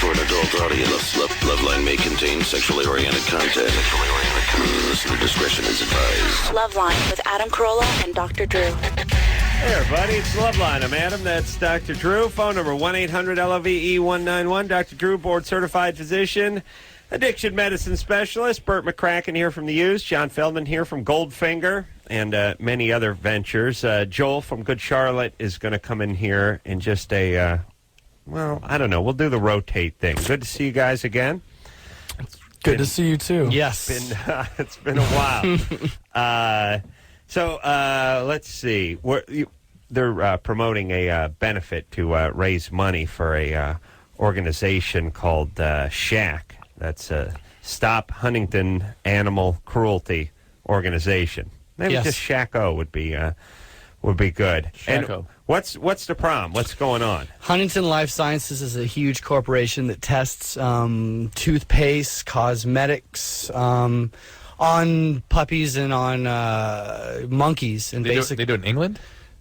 for an adult audience. Loveline may contain sexually oriented content. Listener discretion is advised. Loveline with Adam Carolla and Dr. Drew. Hey, everybody, it's Loveline. I'm Adam. That's Dr. Drew. Phone number 1-800-LOVE-191. Dr. Drew, board-certified physician, addiction medicine specialist. Bert McCracken here from the U's. John Feldmann here from Goldfinger and many other ventures. Joel from Good Charlotte is going to come in here in just a, well, I don't know. We'll do the rotate thing. Good to see you guys again. Good to see you, too. Yes. It's been a while. So let's see. They're promoting a benefit to raise money for a organization called SHAC. That's Stop Huntington Animal Cruelty Organization. Maybe just SHACO would be good. SHACO. And what's the problem? What's going on? Huntington Life Sciences is a huge corporation that tests toothpaste, cosmetics, on puppies and on monkeys. And they do it in England?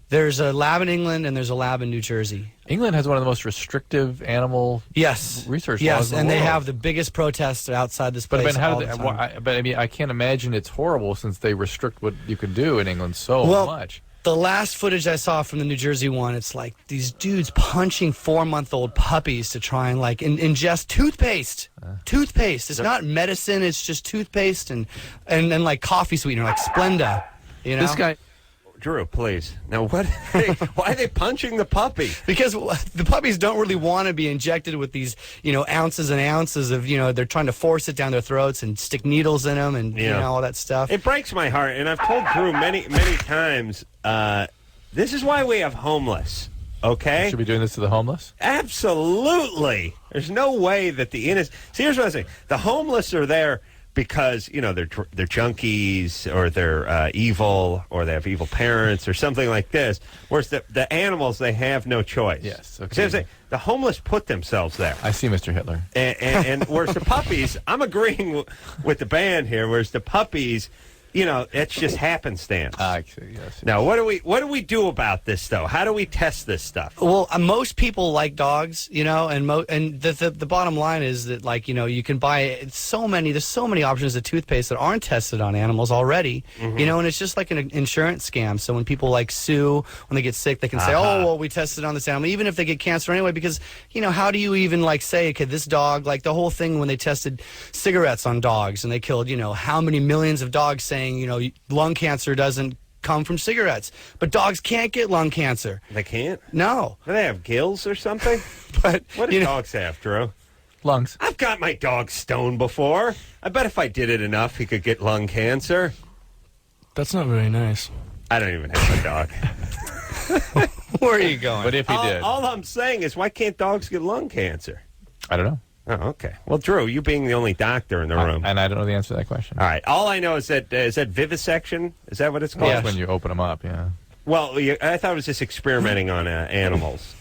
There's a lab in England and there's a lab in New Jersey. England has one of the most restrictive animal research laws in the and they world. have the biggest protests outside this place. But I mean, I can't imagine it's horrible since they restrict what you can do in England so much. The last footage I saw from the New Jersey one, it's like these dudes punching 4-month-old puppies to try and like ingest toothpaste. Toothpaste. It's not medicine. It's just toothpaste and like coffee sweetener, like Splenda. You know? This guy. Drew, please. Now, why are they punching the puppy? Because the puppies don't really want to be injected with these, ounces and ounces of, they're trying to force it down their throats and stick needles in them and, all that stuff. It breaks my heart, and I've told Drew many, many times, this is why we have homeless, okay? Should we be doing this to the homeless? Absolutely. There's no way that the innocent... See, here's what I'm saying. The homeless are there because, they're junkies or they're evil or they have evil parents or something like this. Whereas the animals, they have no choice. Yes. Okay. See what I'm saying? The homeless put themselves there. I see, Mr. Hitler. And whereas the puppies, I'm agreeing with the band here, whereas the puppies... it's just happenstance. I see, yes. Now, what do we do about this, though? How do we test this stuff? Well, most people like dogs, and the bottom line is that, like, you can buy there's so many options of toothpaste that aren't tested on animals already, and it's just like an insurance scam. So when people, like, sue, when they get sick, they can say, oh, well, we tested on this animal, even if they get cancer anyway, because, how do you even, like, say, okay, this dog, like, the whole thing when they tested cigarettes on dogs, and they killed, how many millions of dogs saying, lung cancer doesn't come from cigarettes. But dogs can't get lung cancer. They can't? No. Do they have gills or something? But what do dogs have, Drew? Lungs. I've got my dog stoned before. I bet if I did it enough, he could get lung cancer. That's not very nice. I don't even have a dog. Where are you going? But if he did. All I'm saying is, why can't dogs get lung cancer? I don't know. Oh, okay. Well, Drew, you being the only doctor in the room. And I don't know the answer to that question. All right. All I know is that vivisection? Is that what it's called? Yes. When you open them up, yeah. Well, I thought it was just experimenting on animals.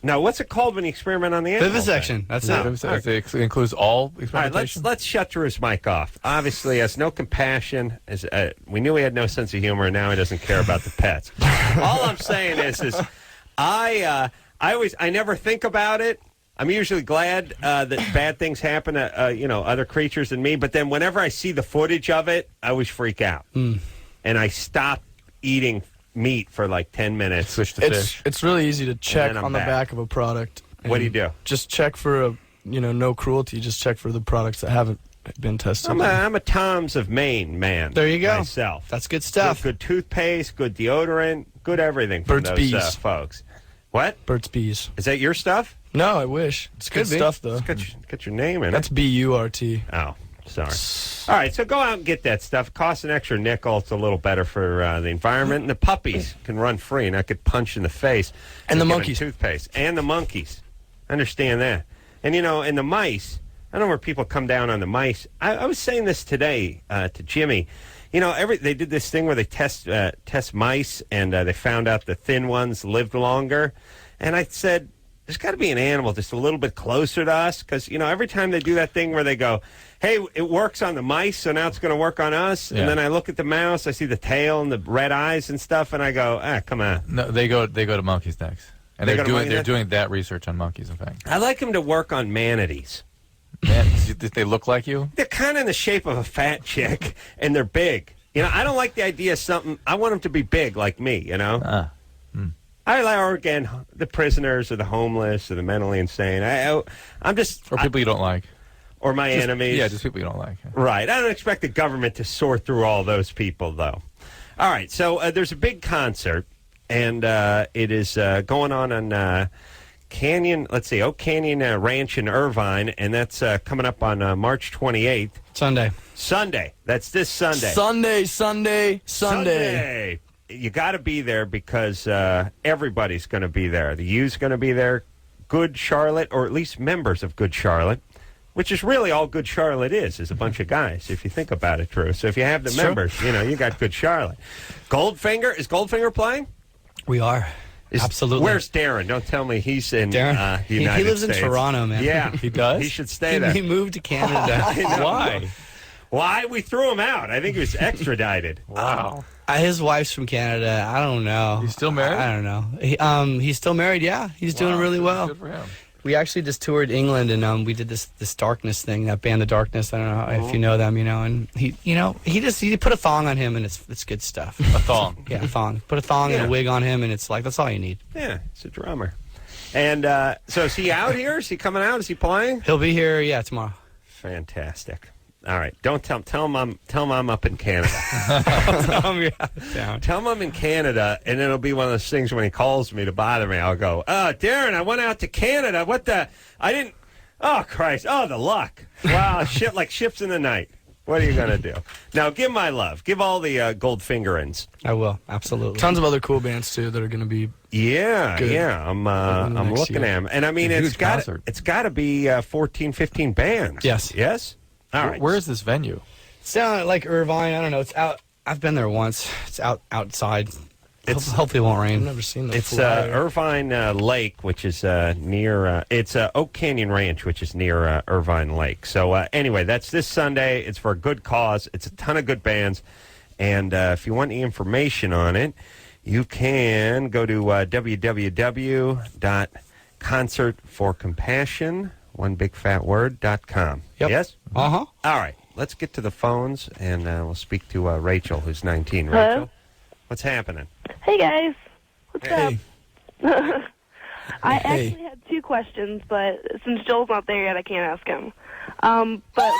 Now, what's it called when you experiment on the animals? Vivisection. That's it. It includes all All experimentation? right, let's shut Drew's mic off. Obviously, he has no compassion. We knew he had no sense of humor, and now he doesn't care about the pets. All I'm saying is I never think about it. I'm usually glad that bad things happen to other creatures than me. But then whenever I see the footage of it, I always freak out, and I stop eating meat for like 10 minutes. Switch to fish. It's really easy to check on the back of a product. What do you do? Just check for no cruelty. Just check for the products that haven't been tested. I'm a Tom's of Maine man. There you go. Myself. That's good stuff. Good toothpaste, good deodorant, good everything from Burt's those Bees. folks. What? Burt's Bees. Is that your stuff? No, I wish. It's good stuff, though. Get your name in That's it. B-U-R-T. Oh, sorry. All right, so go out and get that stuff. It costs an extra nickel. It's a little better for the environment. And the puppies can run free and not get punched in the face. And the monkeys. Toothpaste. And the monkeys. Understand that. And, and the mice, I don't know where people come down on the mice. I was saying this today to Jimmy. They did this thing where they test mice, and they found out the thin ones lived longer. And I said, there's got to be an animal just a little bit closer to us, because, every time they do that thing where they go, hey, it works on the mice, so now it's going to work on us. Yeah. And then I look at the mouse, I see the tail and the red eyes and stuff, and I go, come on. No, they go to monkeys next. And They they're go to doing monkey nest? that research on monkeys, in fact. I like them to work on manatees. Man, did they look like you? They're kind of in the shape of a fat chick, and they're big. You know, I don't like the idea of something. I want them to be big like me, you know? I like, or again, the prisoners or the homeless or the mentally insane. I'm just... Or people you don't like. Or my enemies. Yeah, just people you don't like. Right. I don't expect the government to sort through all those people, though. All right, so there's a big concert, and it is going on Canyon, let's see, Oak Canyon Ranch in Irvine, and that's coming up on March 28th. Sunday. That's this Sunday. Sunday. You got to be there because everybody's going to be there. The U's going to be there. Good Charlotte, or at least members of Good Charlotte, which is really all Good Charlotte is a bunch of guys, if you think about it, Drew. So if you have the members, you know, you got Good Charlotte. Goldfinger, is Goldfinger playing? We are. Absolutely. Where's Darren? Don't tell me he's in Darren? the United he lives States. in Toronto, man. Yeah. He does? He should stay there. He moved to Canada. Why? Why? We threw him out. I think he was extradited. Wow. His wife's from Canada. I don't know. He's still married? I don't know. He's still married, yeah. He's doing really well. Good for him. We actually just toured England, and we did this Darkness thing, that band, The Darkness. I don't know if you know them, you know. And he put a thong on him, and it's good stuff. A thong. Yeah, a thong. Put a thong and a wig on him, and it's like, that's all you need. Yeah, he's a drummer. And so is he out here? Is he coming out? Is he playing? He'll be here, tomorrow. Fantastic. All right, don't tell him I'm up in Canada. Tell him I'm in Canada, and it'll be one of those things when he calls me to bother me. I'll go, Darren, I went out to Canada. I didn't. Oh Christ! Oh, the luck! Wow, shit like ships in the night. What are you gonna do? Now, give my love. Give all the Goldfingerins. I will, absolutely. Tons of other cool bands too that are going to be. Yeah, good. yeah. I'm looking at them, and I mean it's got to be 14, 15 bands. Yes. All right. Where is this venue? It's down like Irvine. I don't know. It's out. I've been there once. It's outside. Hopefully it won't rain. I've never seen that. It's Irvine Lake, which is near. It's Oak Canyon Ranch, which is near Irvine Lake. So anyway, that's this Sunday. It's for a good cause. It's a ton of good bands, and if you want any information on it, you can go to www.concertforcompassion.com. Yep. Yes. Uh-huh. All right. Let's get to the phones, and we'll speak to Rachel, who's 19. Hello? Rachel, what's happening? Hey guys, what's Hey. up? I Hey. actually had two questions, but since Joel's not there yet, I can't ask him. But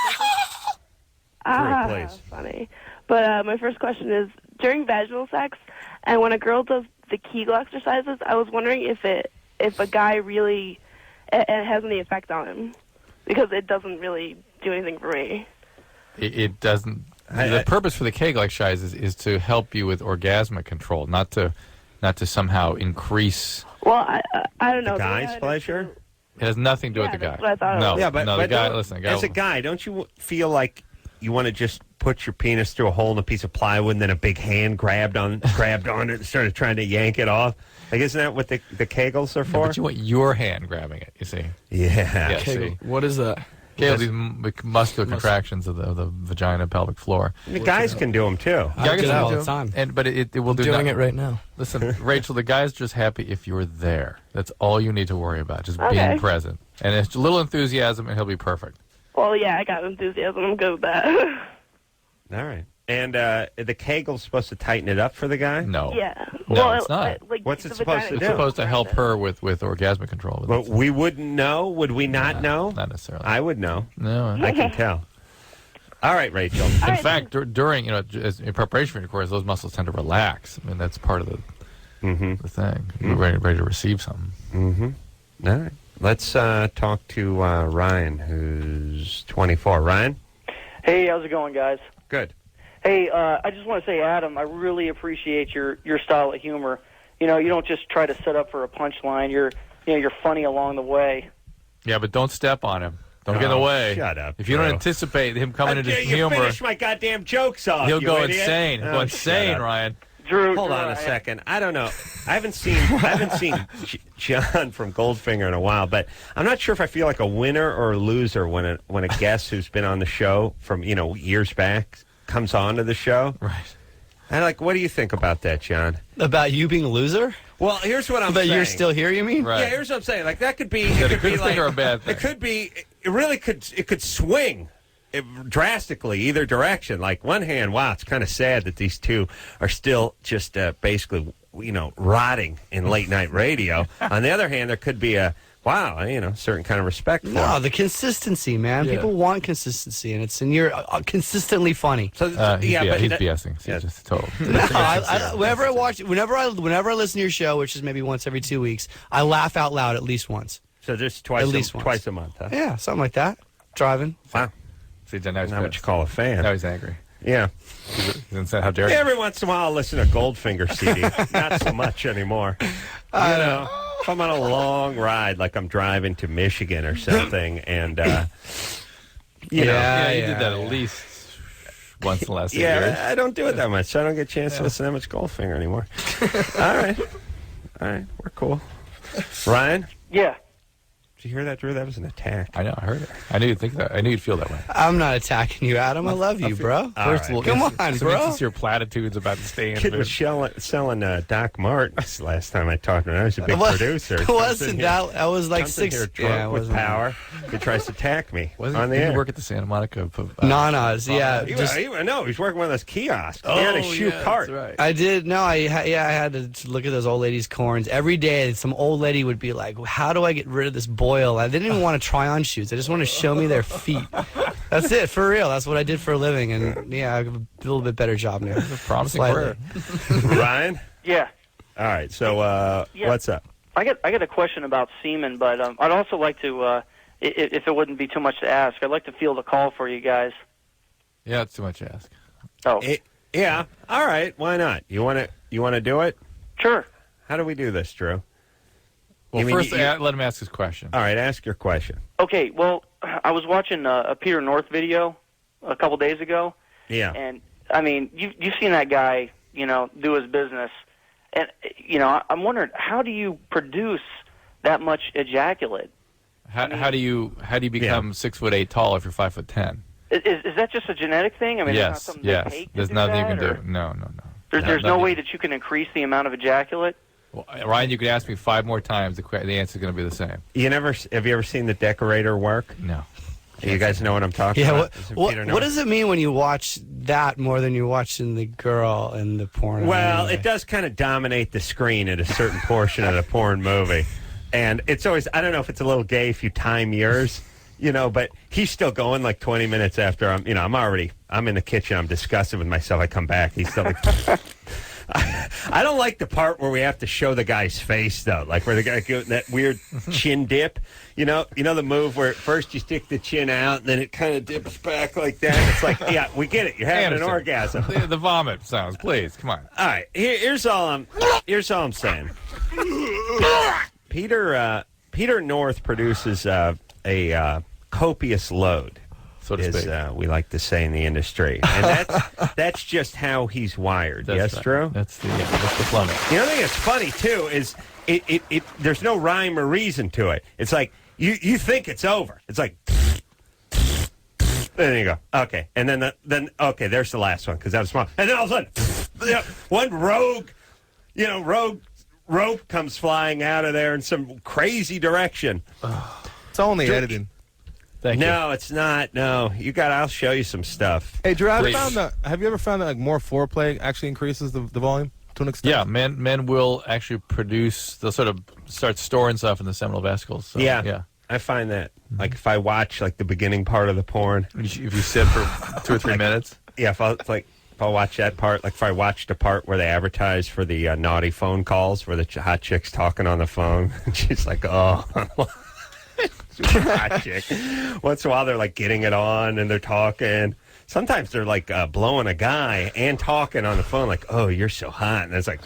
please. funny. But my first question is: during vaginal sex, and when a girl does the Kegel exercises, I was wondering if a guy really it has any effect on him, because it doesn't really do anything for me. It doesn't. The purpose for the Kegel exercise is to help you with orgasmic control, not to somehow increase. Well, I don't know. The guy's pleasure? It has nothing to do with the guy. that's what I thought it No, was. Yeah, but the guy. don't- Listen, as a guy, don't you feel like you want to just put your penis through a hole in a piece of plywood, and then a big hand grabbed on it and started trying to yank it off? Like, isn't that what the Kegels are for? But you want your hand grabbing it. You see. Yeah. Yeah. Kegel. See. What is that? Kegel, these muscular contractions of the vagina pelvic floor. The guys can do them too. I do can that all do the time. But it will do Doing that. it right now. Listen, Rachel, the guy's just happy if you're there. That's all you need to worry about, just Okay. being present. And it's a little enthusiasm, and he'll be perfect. Well, yeah, I got enthusiasm. I'm good with that. All right. And the Kegel's supposed to tighten it up for the guy? No. Yeah. No, well, it's not. What's the it supposed to vagina It's do? supposed to help her with orgasmic control. But But we wouldn't know? Would we not know? Not necessarily. I would know. No. I can tell. All right, Rachel. All In right, fact, during, in preparation for intercourse, those muscles tend to relax. I mean, that's part of the thing. You're ready to receive something. All right. Let's talk to Ryan, who's 24. Ryan? Hey, how's it going, guys? Good. Hey, I just want to say, Adam, I really appreciate your style of humor. You know, you don't just try to set up for a punchline. You're funny along the way. Yeah, but don't step on him. Don't get in the way. Shut up, If you don't Drew. anticipate him coming into You humor, finish my goddamn jokes off, he'll you go idiot. insane. He'll Oh, go insane, shut up. Ryan. Drew, Hold on a second. I don't know. I haven't seen John from Goldfinger in a while, but I'm not sure if I feel like a winner or a loser when a guest who's been on the show from years back comes on to the show. Right. And what do you think about that, John? About you being a loser? Well, here's what I'm But saying. you're still here, you mean? Right. Yeah, here's what I'm saying. Like that could be. Is It that a could be good like thing or a bad thing? It could be. It really could. It could swing drastically either direction. Like one hand, wow, it's kind of sad that these two are still just basically, rotting in late night radio. On the other hand, there could be a certain kind of respect for No, it. the consistency, man. Yeah. People want consistency, and you're consistently funny. So He's that- BSing. So yeah. just total. No, whenever I listen to your show, which is maybe once every 2 weeks, I laugh out loud at least once. So just twice, At least once. twice a month. Huh? Yeah, something like that. Driving. Wow, See, now he's not what pissed. you call a fan. Now he's angry. Yeah. He's inside. How dare you? Every once in a while, I'll listen to Goldfinger CD. Not so much anymore. If I'm on a long ride, like I'm driving to Michigan or something, and you know, Yeah, you did that at least once in the last 8 years. I don't do it that much. So I don't get a chance to listen to that much Goldfinger anymore. All right, we're cool. Ryan, Yeah. did you hear that, Drew? That was an attack. I know. I heard it. I knew you'd think that. I knew you'd feel that way. I'm not attacking you, Adam. I love you, bro. First of all, Come on, Some bro. insincere platitudes about the stand. Kid was selling Doc Martens last time I talked to him. I was a big producer. It wasn't that. I was like Comes in 6. here drunk Yeah, it with wasn't that. power. He tries to attack me Wasn't on the did air. he work at the Santa Monica? Nanas, yeah. No, he's working one of those kiosks. He had a shoe cart. That's right. I did. No, I had to look at those old ladies' corns every day. Some old lady would be like, "How do I get rid of this boil?" I didn't even want to try on shoes. They just want to show me their feet. That's it, for real. That's what I did for a living, and yeah, I have a little bit better job now. Promising Slightly. career. Ryan? Yeah. All right, so Yeah. what's up? I got a question about semen, but I'd also like to, if it wouldn't be too much to ask, I'd like to field a call for you guys. Yeah, it's too much to ask. Oh, Yeah, all right, why not? You want to do it? sure. How do we do this, Drew? Well, You mean first, you- let him ask his question. All right, ask your question. Okay, well, I was watching a Peter North video a couple days ago, Yeah. and I mean, you've seen that guy, do his business, and I'm wondering, how do you produce that much ejaculate? How do you become 6'8" tall if you're 5'10"? Is that just a genetic thing? I mean, Yes, there's not something yes. they take to There's do nothing you that, can do. or No. There's no nothing. way that you can increase the amount of ejaculate. Well, Ryan, you can ask me 5 more times. The answer is going to be the same. Have you ever seen The Decorator work? No. You guys know what I'm talking Yeah, about? what does it mean when you watch that more than you're watching the girl in the porn? Well, anyway? it does kind of dominate the screen at a certain portion of the porn movie. And it's always, I don't know if it's a little gay if you time yours, but he's still going like 20 minutes after I'm in the kitchen, I'm disgusted with myself. I come back, he's still like, I don't like the part where we have to show the guy's face, though, like where the guy goes that weird chin dip. You know the move where at first you stick the chin out, and then it kind of dips back like that. It's like, yeah, we get it. You're having an Anderson, orgasm. The vomit sounds, please. Come on. All right, here's all I'm saying. Peter North produces a copious load, So to as speak. we like to say in the industry, and that's just how he's wired. That's yes, right. Drew. That's the plumbing. The other thing that's funny too is it there's no rhyme or reason to it. It's like you think it's over. It's like then you go okay, and then okay, there's the last one because that was small, and then all of a sudden one rogue rope comes flying out of there in some crazy direction. It's only editing. Thank you. No, it's not. No, I'll show you some stuff. Hey, Drew, have Please. you ever found that like more foreplay actually increases the volume to an extent? Yeah, men will actually produce. They'll sort of start storing stuff in the seminal vesicles. So, Yeah. I find that like if I watch like the beginning part of the porn. If you sit for 2 or 3 minutes. Yeah, if I'll watch that part, like if I watched a part where they advertise for the naughty phone calls where the hot chick's talking on the phone, and she's like, oh, hot chick. Once in a while they're like getting it on and they're talking. Sometimes they're like blowing a guy and talking on the phone like, oh, you're so hot. And it's like,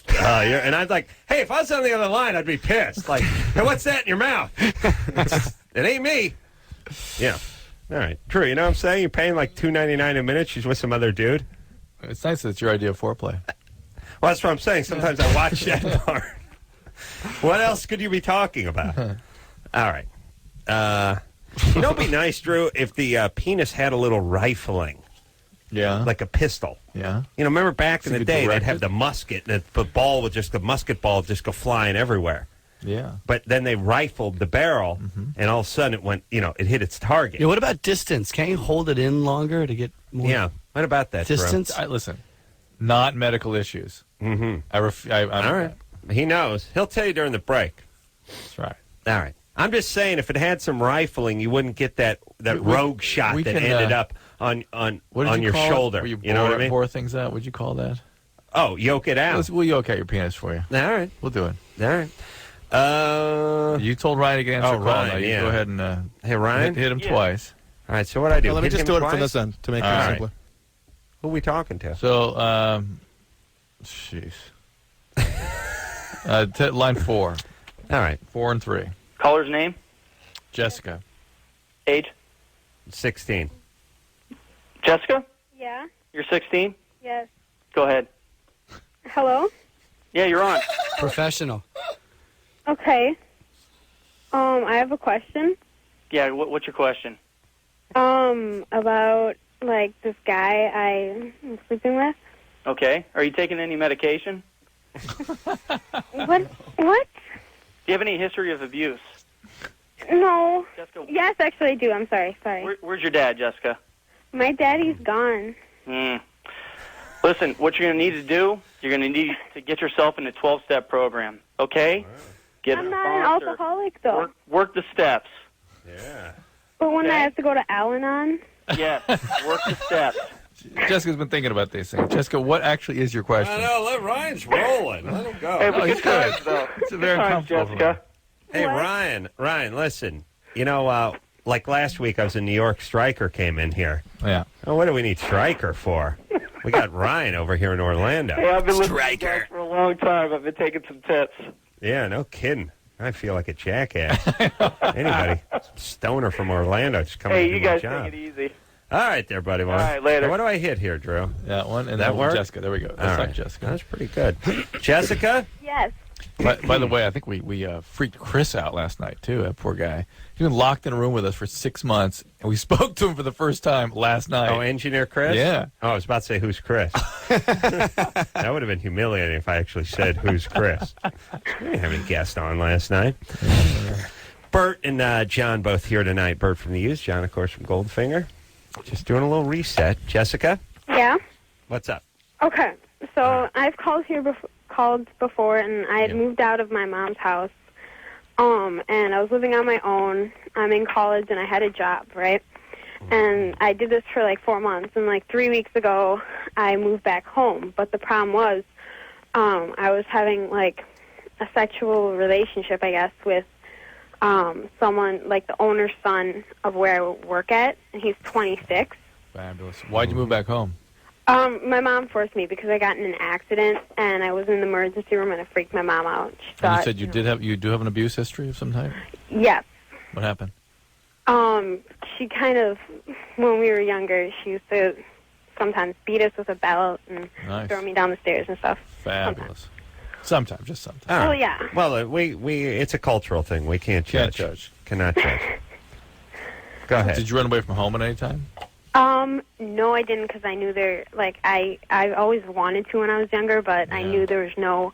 and I'm like, hey, if I was on the other line, I'd be pissed. Like, hey, what's that in your mouth? It ain't me. Yeah. All right. True. You know what I'm saying? You're paying like $2.99 a minute. She's with some other dude. It's nice that it's your idea of foreplay. Well, that's what I'm saying. Sometimes I watch that part. What else could you be talking about? All right. It'd be nice, Drew, if the penis had a little rifling. Yeah. like a pistol. Yeah. You know, remember back in So the you day, they'd directed? have the musket, and the ball would just, the musket ball would just go flying everywhere. Yeah. But then they rifled the barrel, and all of a sudden it went, it hit its target. Yeah, what about distance? Can't you hold it in longer to get more Yeah. What about that, Drew? distance? Listen, not medical issues. Mm-hmm. All right. He knows. He'll tell you during the break. That's right. All right. I'm just saying, if it had some rifling, you wouldn't get that rogue shot we that can, ended up on What did on you your call shoulder. It? Where you know what I mean? bore things out? What'd you call that? Oh, yoke it out. We'll yoke out your penis for you. All right. We'll do it. All right. You told Ryan to answer a call. Ryan, Now you yeah. go ahead and Hey, Ryan? hit him twice. All right, so what I do? Well, let me Hit just him do it twice? from this end to make All it right. simpler. Who are we talking to? So, jeez. Line 4. All right. 4 and 3. Caller's name, Jessica. age. 16. Jessica, Yeah. you're 16. Yes. Go ahead. Hello. Yeah, you're on. Professional. Okay. I have a question. Yeah, what's your question? About like this guy I'm sleeping with. Okay. Are you taking any medication? What? What? Do you have any history of abuse? No. Jessica, Yes, actually I do. I'm sorry. where's your dad, Jessica? My daddy's gone. Listen, what you're going to need to do, you're going to need to get yourself in a 12-step program, okay? Get I'm a not an sponsor. alcoholic though. Work the steps. Yeah. But when Okay. I have to go to Al-Anon. Yes, work the steps. Jessica's been thinking about these things. Jessica, what actually is your question? Let Ryan's rolling. Let him go. Hey, but he's good good. times, though. It's a Good very times, comfortable Jessica. Hey, What? Ryan, listen. Like last week, I was in New York. Stryker came in here. Yeah. Oh, what do we need Stryker for? We got Ryan over here in Orlando. Hey, I've been listening to you guys for a long time. I've been taking some tips. Yeah, no kidding. I feel like a jackass. Anybody, some stoner from Orlando, just coming Hey, to do you my guys job. take it easy. All right, there, buddy. All right, later. What do I hit here, Drew? That one and That that one. work? Jessica. There we go. That's All not right. Jessica. That's pretty good. Jessica? Yes. By the way, I think we freaked Chris out last night, too, that poor guy. He's been locked in a room with us for 6 months, and we spoke to him for the first time last night. Oh, Engineer Chris? Yeah. Oh, I was about to say, who's Chris? That would have been humiliating if I actually said, who's Chris? We didn't have any guests on last night. Bert and John both here tonight. Bert from the U's, John, of course, from Goldfinger. Just doing a little reset. Jessica, Yeah. what's up? Okay. So I've called before, and I had Yeah. moved out of my mom's house. And I was living on my own. I'm in college, and I had a job, right? And I did this for like 4 months, and like 3 weeks ago, I moved back home. But the problem was, I was having like a sexual relationship, I guess, with someone like the owner's son of where I work at, and he's 26. Fabulous. Why'd you move back home? My mom forced me because I got in an accident and I was in the emergency room and it freaked my mom out. She And thought, you said you do have an abuse history of some type? Yes. What happened? She kind of, when we were younger, she used to sometimes beat us with a belt and Nice. throw me down the stairs and stuff. Fabulous. Sometimes, just sometimes. All right. Well, yeah. Well, we it's a cultural thing. We can't Can't judge. judge. Cannot judge. Go ahead. Did you run away from home at any time? No, I didn't because I knew I always wanted to when I was younger, but I knew there was no,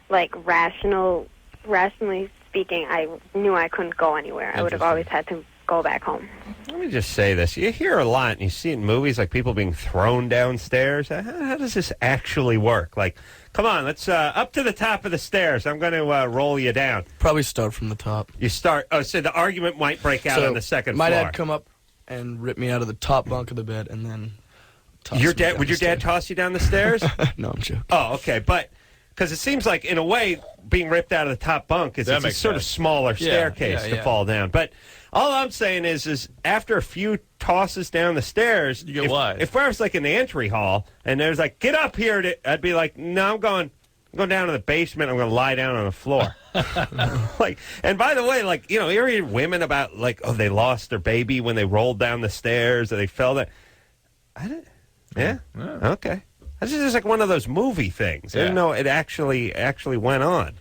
like, rationally speaking, I knew I couldn't go anywhere. I would have always had to go back home. Let me just say this. You hear a lot, and you see it in movies, like people being thrown downstairs. How does this actually work? Like, come on, let's up to the top of the stairs. I'm going to roll you down. Probably start from the top. You start. Oh, so the argument might break out on the second my floor. dad come up and rip me out of the top bunk of the bed, and then toss Your me dad? down Would the your dad stairs. toss you down the stairs? No, I'm joking. Oh, okay, but because it seems like in a way being ripped out of the top bunk is That it's a makes sort of sense. smaller Yeah, staircase yeah. to fall down. But all I'm saying is after a few tosses down the stairs, You get wise. if I was like in the entry hall and there's like get up here, I'd be like, no, I'm going down to the basement. I'm going to lie down on the floor. Like, and by the way, like, you know, you ever hear women about like, oh, they lost their baby when they rolled down the stairs or they fell down. I didn't. Yeah. Okay. This is just like one of those movie things. I didn't know it actually went on.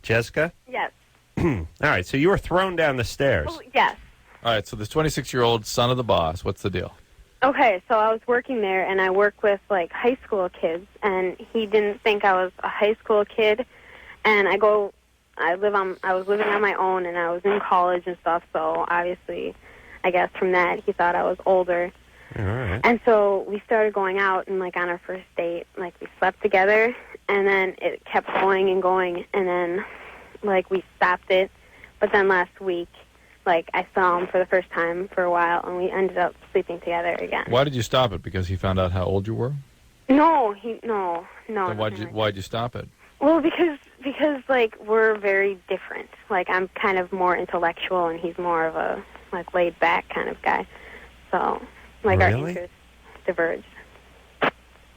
Jessica? Yes. All right, so you were thrown down the stairs. Oh, yes. All right, so this 26-year-old son of the boss, what's the deal? Okay, so I was working there, and I work with, like, high school kids, and he didn't think I was a high school kid, and I was living on my own, and I was in college and stuff, so obviously, I guess from that, he thought I was older. All right. And so we started going out, and, like, on our first date, like, we slept together, and then it kept going, and then, like, we stopped it, but then last week, like, I saw him for the first time for a while, and we ended up sleeping together again. Why did you stop it? Because he found out how old you were? No. Then why'd you stop it? Well, because like, we're very different. Like, I'm kind of more intellectual, and he's more of a, like, laid-back kind of guy. So, like, our interests diverge.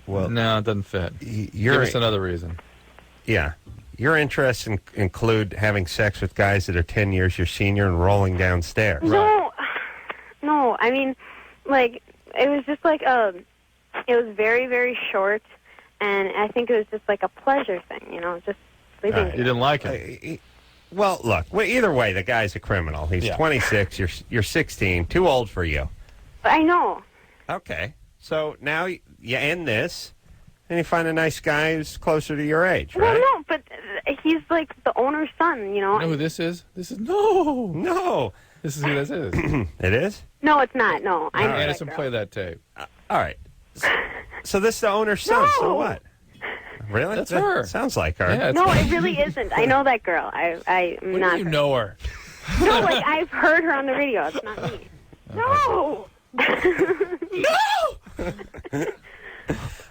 Well, no, it doesn't fit. Give us another reason. Yeah. Your interests include having sex with guys that are 10 years your senior and rolling downstairs. No. I mean, like, it was just like it was very, very short, and I think it was just like a pleasure thing, just sleeping together. You didn't like it? Well, look, either way, the guy's a criminal. He's 26, you're 16, too old for you. I know. Okay. So now you end this, and you find a nice guy who's closer to your age, right? Well, no, but he's like the owner's son, You know who this is? This is no. This is who this is. It is? No, it's not. No, I know. Anderson, play that tape. All right. So this is the owner's son. No. So what? Really? That's her. Sounds like her. Yeah, No, it really isn't. I know that girl. I'm not. You know her? No, like I've heard her on the radio. It's not me. No.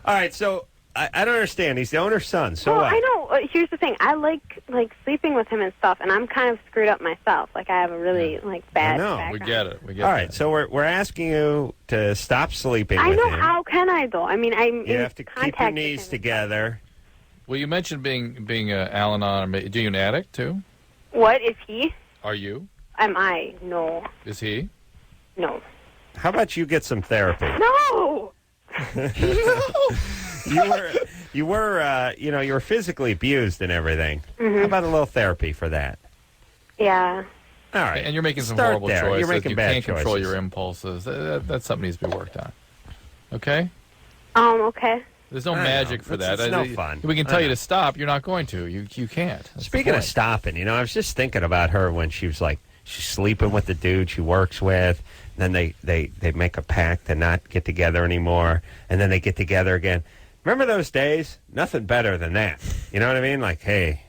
All right. So I don't understand. He's the owner's son. So well, what? I know. Here's the thing. I like sleeping with him and stuff, and I'm kind of screwed up myself. Like I have a really bad. I know. background. We get it. All right. So we're asking you to stop sleeping I with know. him. How can I though? I mean, I'm. You have to keep your knees together. Well, you mentioned being Al-Anon. Are you an addict too? What is he? Are you? Am I? No. Is he? No. How about you get some therapy? No. You were physically abused and everything. Mm-hmm. How about a little therapy for that? Yeah. All right. And you're making some Start horrible there. choices. You're making you bad can't control choices. your impulses. That's something that needs to be worked on. Okay? Okay. There's no I magic know. for It's that. no fun. We can I tell you know. to stop. You're not going to. You can't. That's the Speaking of point. stopping, I was just thinking about her when she was like, she's sleeping with the dude she works with. Then they make a pact to not get together anymore. And then they get together again. Remember those days? Nothing better than that. You know what I mean? Like, hey,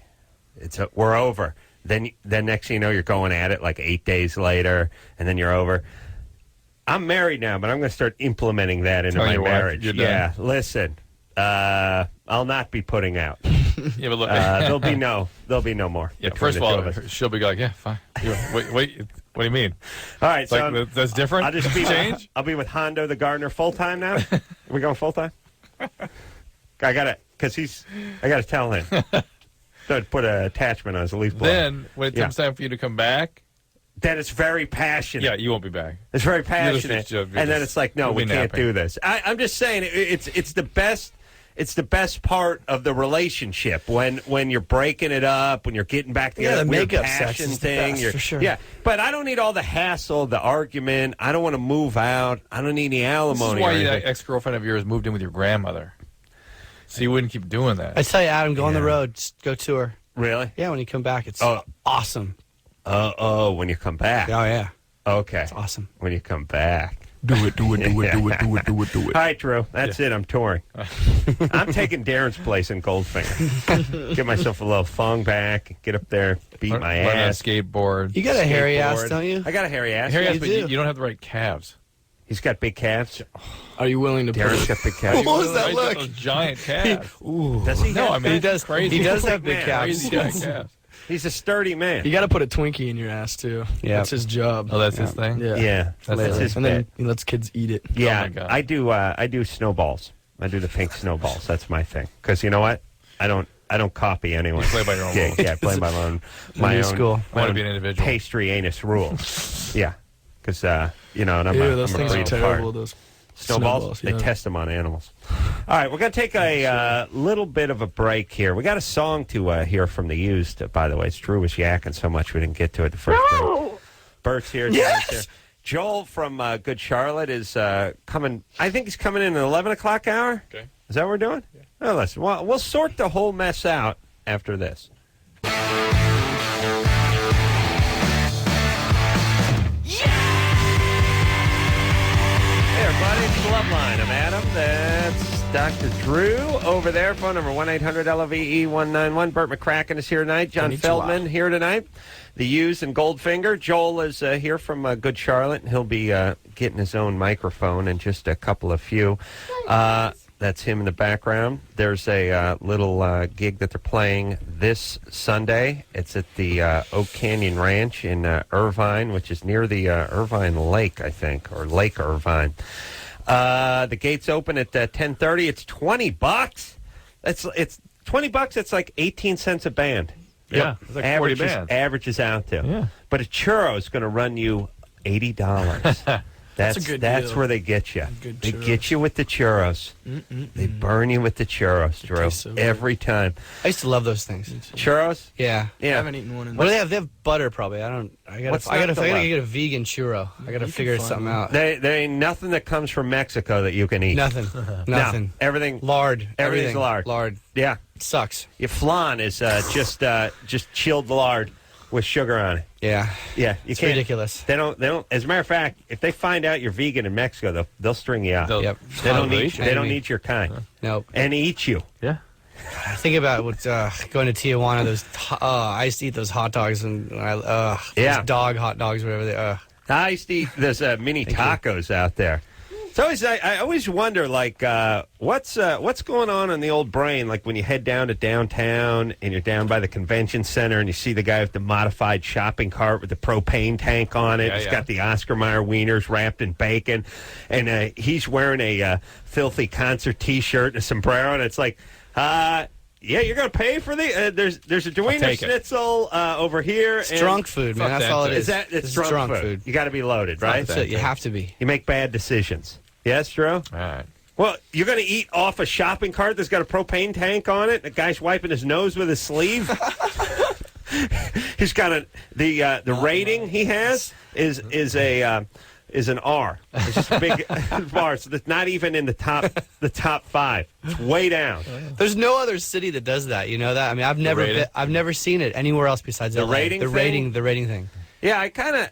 we're over. Then next thing you know, you're going at it like 8 days later, and then you're over. I'm married now, but I'm going to start implementing that into Telling my your wife marriage. you're done. Yeah, listen, I'll not be putting out. Yeah, but look, There'll be no more. Yeah, between first of the all, two of us. she'll be like, yeah, fine. Wait, what do you mean? All right, It's so like, that's different? I'll just be Change? I'll be with Hondo the gardener full time now. Are we going full time? I gotta tell him. So put an attachment on his leaf blower. Then, when it comes time for you to come back, then it's very passionate. yeah, you won't be back. It's very passionate. You're And then it's like, no, you'll we be can't napping. do this. I'm just saying, it's the best. It's the best part of the relationship when you're breaking it up, when you're getting back together. Yeah, the weird makeup sex passion is the thing. best, for sure. Yeah, but I don't need all the hassle, the argument. I don't want to move out. I don't need any This alimony. is why or that anything. ex-girlfriend of yours moved in with your grandmother. So you wouldn't keep doing that. I tell you, Adam, go on the road. Just go tour. Really? Yeah, when you come back, it's Oh. awesome. When you come back. Oh, yeah. Okay. It's awesome. When you come back. Do it. All right, Drew. That's it. I'm touring. I'm taking Darren's place in Goldfinger. Get myself a little thong back. Get up there. Beat my Learn on a ass. skateboard. You got a hairy ass, Skateboard. don't you? I got a hairy ass. Harry Yeah, has, but you don't have the right calves. He's got big calves. Are you willing to Darren's got big calves. What was that Right, look? Those giant calves. Does he? No, have I mean, big- He does. Crazy. He does Big have big man. calves. Crazy giant calves. He's a sturdy man. You got to put a Twinkie in your ass too. Yeah. That's his job. Oh, that's his thing? Yeah. Yeah, that's his and then bit. he lets kids eat it. Yeah, Oh, my God. I do snowballs. I do the pink snowballs. That's my thing. Because you know what? I don't copy anyone. You play by your own rules. Yeah, I play by my new own. school. My Wanna own be an individual. Pastry anus rules. Yeah, because and I'm Ew, a, those I'm a things are breed terrible. apart. Those Snowballs? They yeah. test them on animals. All right, we're going to take a little bit of a break here. We got a song to hear from the Used, by the way. Drew was yakking so much we didn't get to it the first break. No. Bert's here. Yes! John's here. Joel from Good Charlotte is coming. I think he's coming in at 11 o'clock hour. Okay. Is that what we're doing? Yeah. Oh, listen. Well, we'll sort the whole mess out after this. Hey, everybody. It's Loveline. I'm Adam. That's Dr. Drew over there. Phone number 1-800-LOVE-191. Bert McCracken is here tonight. John Feldmann here tonight. The U's and Goldfinger. Joel is here from Good Charlotte, and he'll be getting his own microphone in just a couple of few. That's him in the background. There's a little gig that they're playing this Sunday. It's at the Oak Canyon Ranch in Irvine, which is near the Irvine Lake, I think, or Lake Irvine. The gates open at 10:30. It's $20. It's $20. It's like 18 cents a band. Yeah, it's like 40 bands. Averages out to. Yeah. But a churro is going to run you $80. That's a good That's deal. where they get you. Good They churros. get you with the churros. They burn you with the churros, Drew. tastes so good. Every time. I used to love those things. Churros? Yeah. I haven't eaten one in What do they have? They have butter, probably. I gotta What's not to get a vegan churro. I gotta figure something out. There ain't nothing that comes from Mexico that you can eat. Nothing. Nothing. No, everything. Lard. Everything's Everything. lard. Lard. Yeah. Sucks. Your flan is just chilled lard with sugar on it. Yeah. Yeah, you It's can't. ridiculous. They don't. As a matter of fact, if they find out you're vegan in Mexico, they'll string you out. Yep. They don't Probably. need. They don't need your kind. Nope. And eat you. Yeah. I think about what going to Tijuana. I used to eat those hot dogs and Yeah. those dog hot dogs, whatever they. I used to eat those mini tacos out there. So I always wonder, like, what's going on in the old brain, like when you head down to downtown and you're down by the convention center and you see the guy with the modified shopping cart with the propane tank on it. Yeah, He's yeah. got the Oscar Mayer wieners wrapped in bacon, and he's wearing a filthy concert T-shirt and a sombrero, and it's like, yeah, you're going to pay for the. There's a Dwiener take it. Schnitzel over here. It's drunk food, man. Fuck That's that all it thing. is. It's This is drunk food. You got to be loaded, right? That's it. You have to be. You make bad decisions. Yes, Drew? All right. Well, you're going to eat off a shopping cart that's got a propane tank on it? The guy's wiping his nose with his sleeve? He's got the rating he has is an R. It's just a big bar, so it's not even in the top 5. It's way down. There's no other city that does that. You know that? I mean, rating? I've never seen it anywhere else besides The LA. rating The thing? rating thing. Yeah, I kind of,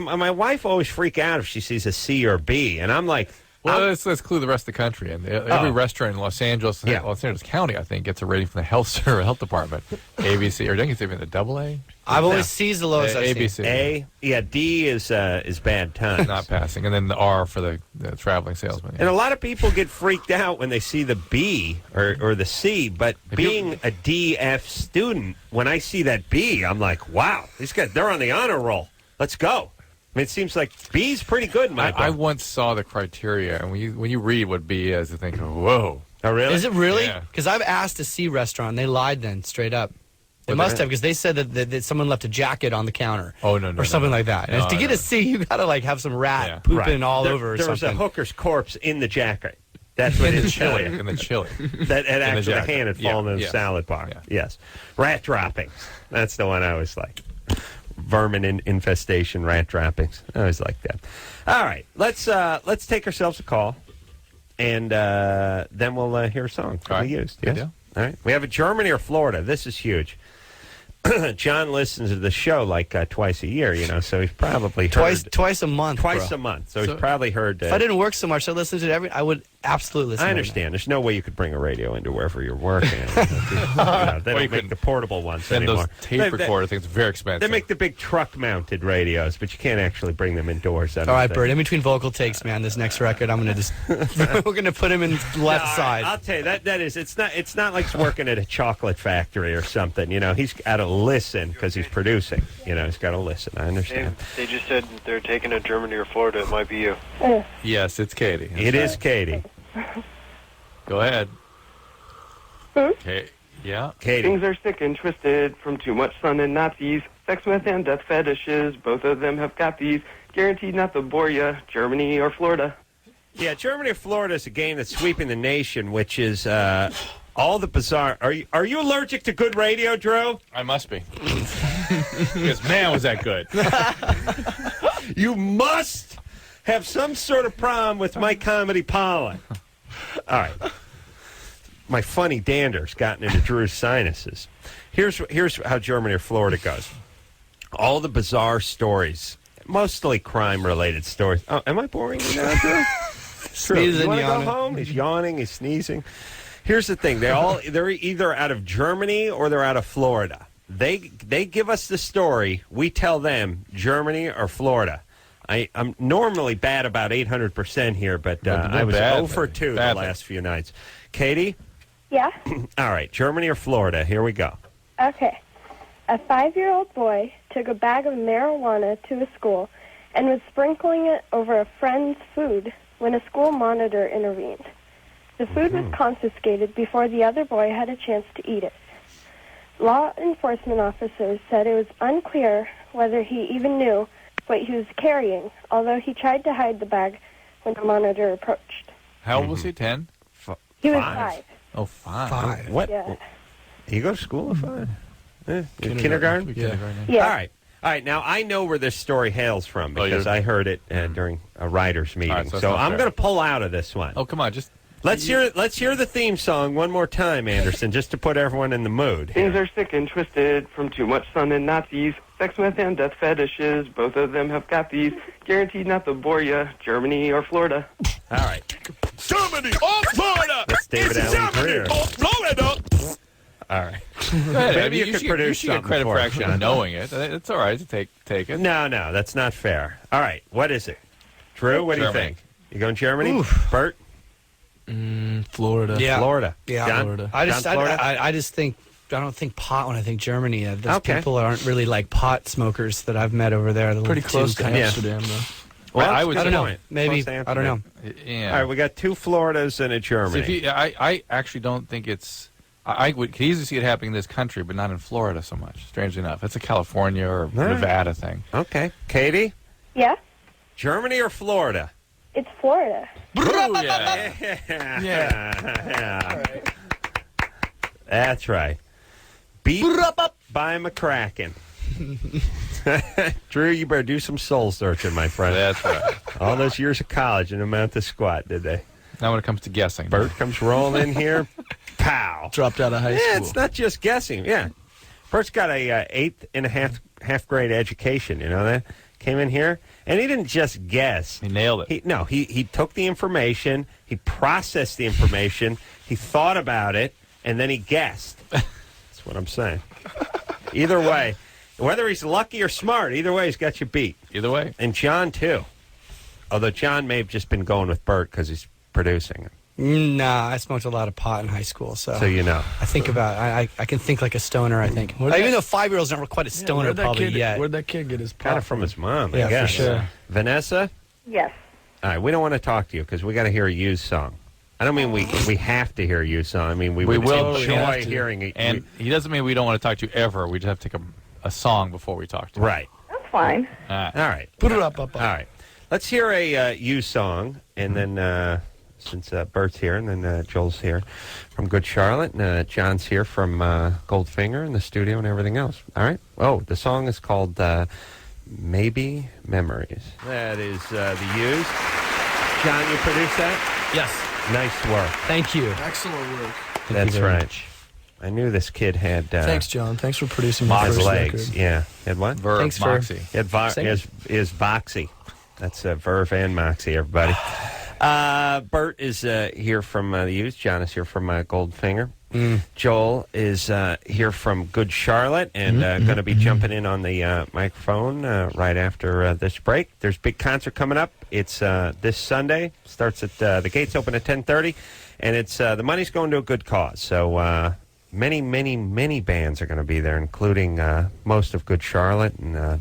my wife always freak out if she sees a C or B, and I'm like, Well, let's clue the rest of the country. And every restaurant in Los Angeles County, I think, gets a rating from the health department. ABC, or I think it's even a double A. I've always C's the lowest I've ABC. seen. A, yeah, D is bad times. Not passing. And then the R for the traveling salesman. And a lot of people get freaked out when they see the B or the C, but being a DF student, when I see that B, I'm like, wow, these guys, they're on the honor roll. Let's go. I mean, it seems like B's pretty good in my book. I once saw the criteria, and when you read what B is, you think, whoa. Oh, really? Is it really? Yeah. Because I've asked a C restaurant, and they lied then, straight up. They must have, because they said that someone left a jacket on the counter. Oh, no. Or something like that. And No, to get no. a C, you got to like have some rat pooping all over or there was a something. hooker's corpse in the jacket. That's what it's chili. In the chili. That had actually the jacket. hand had fallen in the salad bar. Yeah. Yes. Rat droppings. That's the one I always like. Vermin infestation, rat droppings. I always like that. All right. Let's take ourselves a call, and then we'll hear a song that we used. Good Yes? deal. All right. We have a Germany or Florida. This is huge. John listens to the show like twice a year, so he's probably heard Twice a month. twice bro. a month. So he's probably heard. If I didn't work so much, I listened to it I would absolutely listen. I to it. understand. There's no way you could bring a radio into wherever you're working. They don't make the portable ones And anymore. those tape recorder things are very expensive. They make the big truck-mounted radios, but you can't actually bring them indoors. All right, Bert. In between vocal takes, man, this next record, I'm gonna just we're gonna put him in left side. I'll tell you that is it's not like he's working at a chocolate factory or something. He's got to listen because he's producing. He's got to listen. I understand. They just said they're taking to Germany or Florida. It might be you. Yes, it's Katie. It is Katie. Go ahead. Okay. Yeah. Katie. Things are sick and twisted from too much sun and Nazis. Sex with and death fetishes. Both of them have got these. Guaranteed not to bore ya. Germany or Florida. Yeah, Germany or Florida is a game that's sweeping the nation, which is all the bizarre. Are you allergic to good radio, Drew? I must be. Because, man, was that good. You must have some sort of problem with my comedy pollen. All right. My funny dander's gotten into Drew's sinuses. Here's how Germany or Florida goes. All the bizarre stories, mostly crime-related stories. Oh, am I boring you now, Drew? True. You want to go home? He's yawning. He's sneezing. Here's the thing. They're either out of Germany or they're out of Florida. They give us the story. We tell them Germany or Florida. I'm normally bad about 800% here, but I was 0 for 2 the last few nights. Katie? Yeah? All right. Germany or Florida? Here we go. Okay. A 5-year-old boy took a bag of marijuana to a school and was sprinkling it over a friend's food when a school monitor intervened. The food was confiscated before the other boy had a chance to eat it. Law enforcement officers said it was unclear whether he even knew what he was carrying, although he tried to hide the bag when the monitor approached. How old was he, 10? He was 5. Oh, 5. What? Yeah. You go to school at 5? Kindergarten? Yeah. All right. Now, I know where this story hails from because I heard it during a writers' meeting. Right, so so I'm going to pull out of this one. Oh, come on. Let's hear the theme song one more time, Anderson, just to put everyone in the mood. Things are sick and twisted from too much sun and Nazis. Sex, meth, and death fetishes. Both of them have got these. Guaranteed not to bore ya. Germany or Florida. All right. Germany or Florida. That's David Allen Greer. Or Florida. All right. Go ahead. Maybe you could produce you should get credit for actually knowing it. It's all right to take it. No, that's not fair. All right. What is it? Drew, what do you think? You going Germany? Oof. Bert? Florida. Yeah. Florida. Yeah. John? Florida. I Florida? just think I don't think pot when I think Germany. Those people aren't really like pot smokers that I've met over there. Pretty close to Amsterdam, though. Well, I don't know. Maybe I don't know. Yeah. All right, we got 2 Floridas and a Germany. So I actually don't think it's. I could easily see it happening in this country, but not in Florida so much. Strangely enough, it's a California or Nevada thing. Okay, Katie. Yeah? Germany or Florida? It's Florida. Ooh, yeah. Yeah. That's right. Beat by McCracken. Drew, you better do some soul searching, my friend. That's right. All those years of college and amount to squat, did they? Now when it comes to guessing. Bert comes rolling in here. Pow. Dropped out of high school. Yeah, it's not just guessing. Yeah. Bert's got a 8th and a half grade education, you know that? Came in here, and he didn't just guess. He nailed it. He took the information, he processed the information, he thought about it, and then he guessed. That's what I'm saying. Either way, whether he's lucky or smart, either way, he's got you beat. Either way. And John, too. Although John may have just been going with Bert because he's producing it. Nah, I smoked a lot of pot in high school, so you know. I think about I can think like a stoner. I think even though 5-year-olds aren't quite a stoner probably yet. Where'd that kid get his pot? Kind of from his mom, I Yeah, guess. for sure. Vanessa? Yes. All right, we don't want to talk to you because we got to hear a used song. I don't mean we have to hear a used song. I mean we will enjoy hearing it. And he doesn't mean we don't want to talk to you ever. We just have to take a song before we talk to you. Right. That's fine. All right. Put it up. All right. Let's hear a used song, and then since Bert's here, and then Joel's here from Good Charlotte, and John's here from Goldfinger in the studio and everything else. All right? Oh, the song is called Maybe Memories. That is the used. John, you produced that? Yes. Nice work. Thank you. Excellent work. That's right. I knew this kid had... Thanks, John. Thanks for producing my first legs. record. Yeah. Had what? Verve, Thanks Moxie. He had is Voxy. That's Verve and Moxie, everybody. Bert is here from the Used. John is here from Goldfinger. Joel is here from Good Charlotte and going to be jumping in on the microphone right after this break. There's a big concert coming up. It's this Sunday. Starts at the gates open at 10:30, and it's the money's going to a good cause. So many bands are going to be there, including most of Good Charlotte and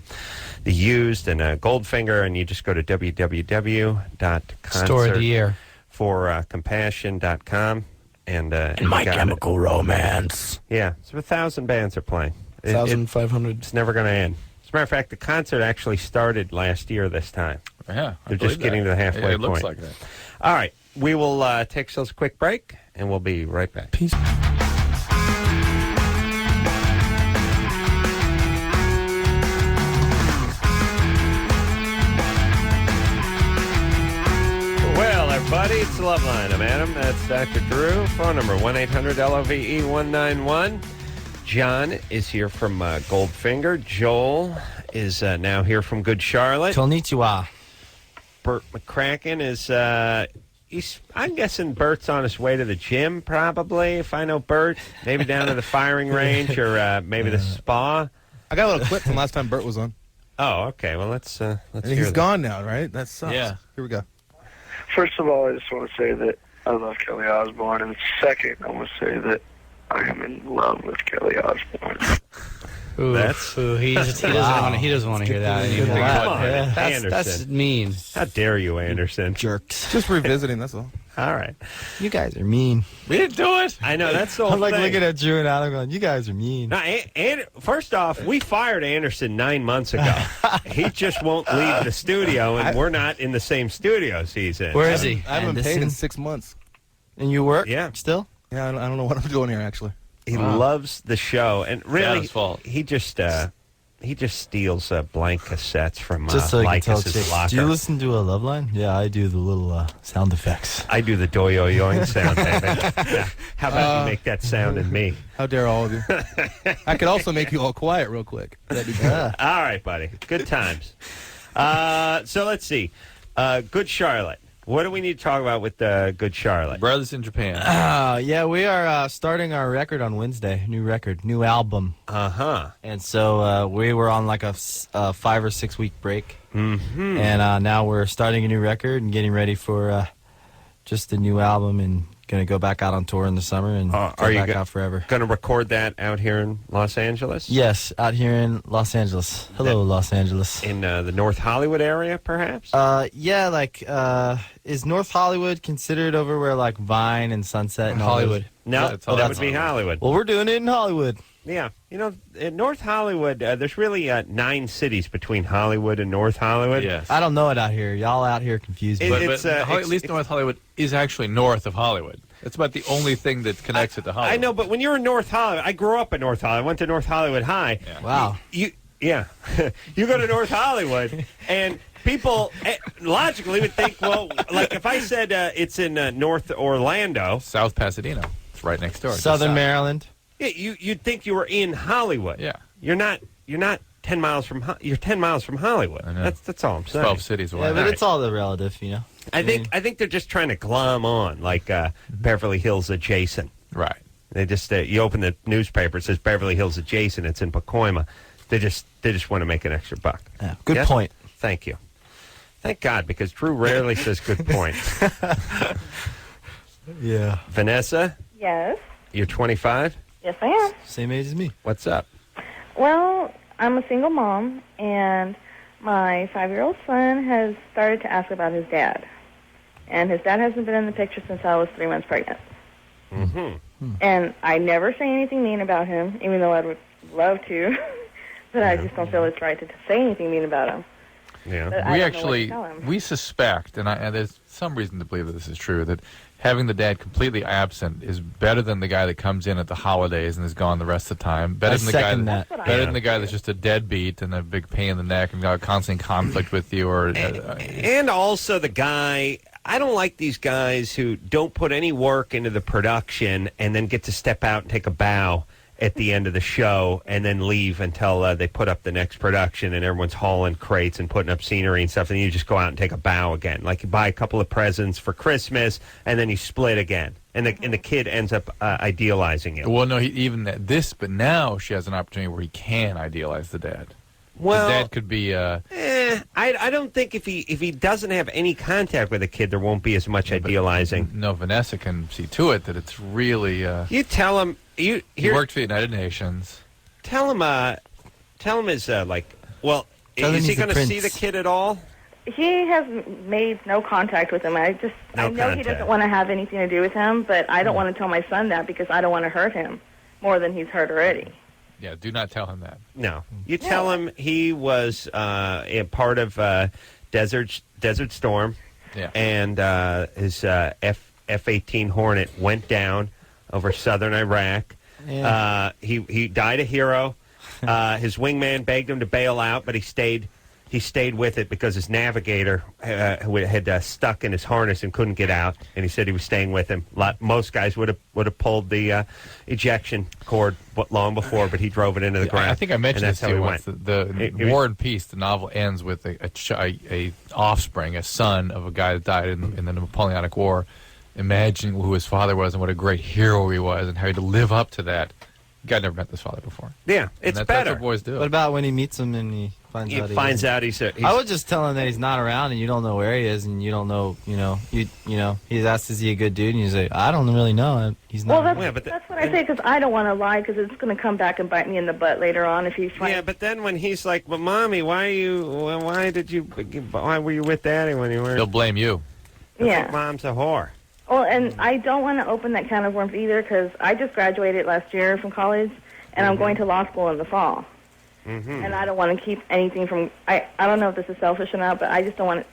the Used and Goldfinger. And you just go to www.concertforcompassion.com. And My Chemical Romance. Yeah, so 1,000 bands are playing. 1,500. It's never going to end. As a matter of fact, the concert actually started last year this time. Yeah, they're just getting to the halfway point. It looks like that. All right, we will take ourselves a quick break, and we'll be right back. Peace. everybody. It's Loveline. I'm Adam. That's Dr. Drew. Phone number 1-800-LOVE-191. John is here from Goldfinger. Joel is now here from Good Charlotte. Konnichiwa. Bert McCracken is, I'm guessing Bert's on his way to the gym, probably, if I know Bert. Maybe down to the firing range or maybe the spa. I got a little clip from last time Bert was on. Oh, okay. Well, let's and hear he's that. gone now, right? That sucks. Yeah. Here we go. First of all, I just want to say that I love Kelly Osbourne, and second, I want to say that I am in love with Kelly Osbourne. Ooh, he doesn't want to hear that anymore. Come on, That's Anderson. mean. How dare you, Anderson? Jerks. Just revisiting, that's all. All right. You guys are mean. We didn't do it. I know, that's the whole I'm like thing. looking at Drew and Adam going, you guys are mean. No, and first off, we fired Anderson 9 months ago. He just won't leave the studio, and we're not in the same studios he's in. Where is he? I haven't been paid in Anderson? 6 months. And you work Yeah. still? Yeah, I don't know what I'm doing here, actually. He loves the show, and really, Adam's fault. he just steals blank cassettes from Just so you can tell Lycus's chicks. locker. Do you listen to a Loveline? Yeah, I do the little sound effects. I do the doyo-yoing sound, baby. Yeah. How about you make that sound in me? How dare all of you. I could also make you all quiet real quick. That'd be good. All right, buddy. Good times. So let's see. Good Charlotte. What do we need to talk about with Good Charlotte? Brothers in Japan. Yeah, we are starting our record on Wednesday. New record, new album. Uh-huh. And so we were on like a 5 or 6 week break. Mm-hmm. And now we're starting a new record and getting ready for just a new album and going to go back out on tour in the summer and go back out forever. Going to record that out here in Los Angeles? Yes, out here in Los Angeles. Hello, Los Angeles. In the North Hollywood area, perhaps? Yeah, like, is North Hollywood considered over where, like, Vine and Sunset and Hollywood? No, that's that would be Hollywood. Well, we're doing it in Hollywood. Yeah. You know, in North Hollywood, there's really 9 cities between Hollywood and North Hollywood. Yes. I don't know it out here. Y'all out here confused me. But at least North Hollywood is actually north of Hollywood. That's about the only thing that connects it to Hollywood. I know, but when you're in North Hollywood, I grew up in North Hollywood. I went to North Hollywood High. Yeah. Wow. You go to North Hollywood, and people logically would think, well, like if I said it's in North Orlando, South Pasadena. It's right next door. Southern Maryland. yeah, you'd think you were in Hollywood. Yeah. You're not 10 miles from you're 10 miles from Hollywood. I know. That's all I'm saying. 12 cities away. Yeah, but it's all the relative, you know. I think they're just trying to glom on, like Beverly Hills adjacent. Right. They just you open the newspaper, it says Beverly Hills adjacent. It's in Pacoima. They just want to make an extra buck. Yeah, good Yes? point. Thank you. Thank God, because Drew rarely says good point. Yeah. Vanessa, Yes. you're 25. Yes, I am. Same age as me. What's up? Well, I'm a single mom, and my 5-year-old son has started to ask about his dad. And his dad hasn't been in the picture since I was 3 months pregnant. Mm-hmm. And I never say anything mean about him, even though I would love to. But I just don't feel it's right to say anything mean about him. Yeah. But I We don't know what to actually, tell him. we suspect, and there's some reason to believe that this is true, that having the dad completely absent is better than the guy that comes in at the holidays and is gone the rest of the time. Better I than the guy second that. better than the guy that's just a deadbeat and a big pain in the neck and got a constant conflict with you. Or And also the guy, I don't like these guys who don't put any work into the production and then get to step out and take a bow at the end of the show and then leave until they put up the next production and everyone's hauling crates and putting up scenery and stuff, and you just go out and take a bow again. Like you buy a couple of presents for Christmas and then you split again. And the kid ends up idealizing you. well, no, but now she has an opportunity where he can idealize the dad. Well, the dad could be. I don't think if he doesn't have any contact with a kid, there won't be as much idealizing. No, Vanessa can see to it that it's really. You tell him. He worked for the United Nations. Tell him is like. Well, Tell him is he he's the going to prince. see the kid at all? He has made no contact with him. I know he contact. doesn't want to have anything to do with him, but I don't want to tell my son that because I don't want to hurt him more than he's hurt already. Yeah, do not tell him that. No, you tell him he was a part of Desert Storm. Yeah. And his F-18 Hornet went down over southern Iraq. Yeah. He died a hero. His wingman begged him to bail out, but he stayed he stayed with it because his navigator had stuck in his harness and couldn't get out, and he said he was staying with him. Most guys would have pulled the ejection cord long before, but he drove it into the ground. I think I mentioned and this that's to how you he once. went. The War and Peace, the novel ends with a offspring, a son of a guy that died in the Napoleonic War, imagining who his father was and what a great hero he was and how he had to live up to that. The guy never met this father before. Yeah, it's that's better. That's what boys do. What about when he meets him and he finds out he's I would just tell him that he's not around and you don't know where he is and you don't know, he's asked, is he a good dude? And you say, I don't really know. He's not. Well, that's what I say because I don't want to lie because it's going to come back and bite me in the butt later on if he's trying. Yeah, but then when he's like, "But mommy, why were you with daddy when you were?" He'll blame you. Yeah. Think mom's a whore. Well, and I don't want to open that can of worms either because I just graduated last year from college and I'm going to law school in the fall. And I don't want to keep anything from. I don't know if this is selfish or not, but I just don't want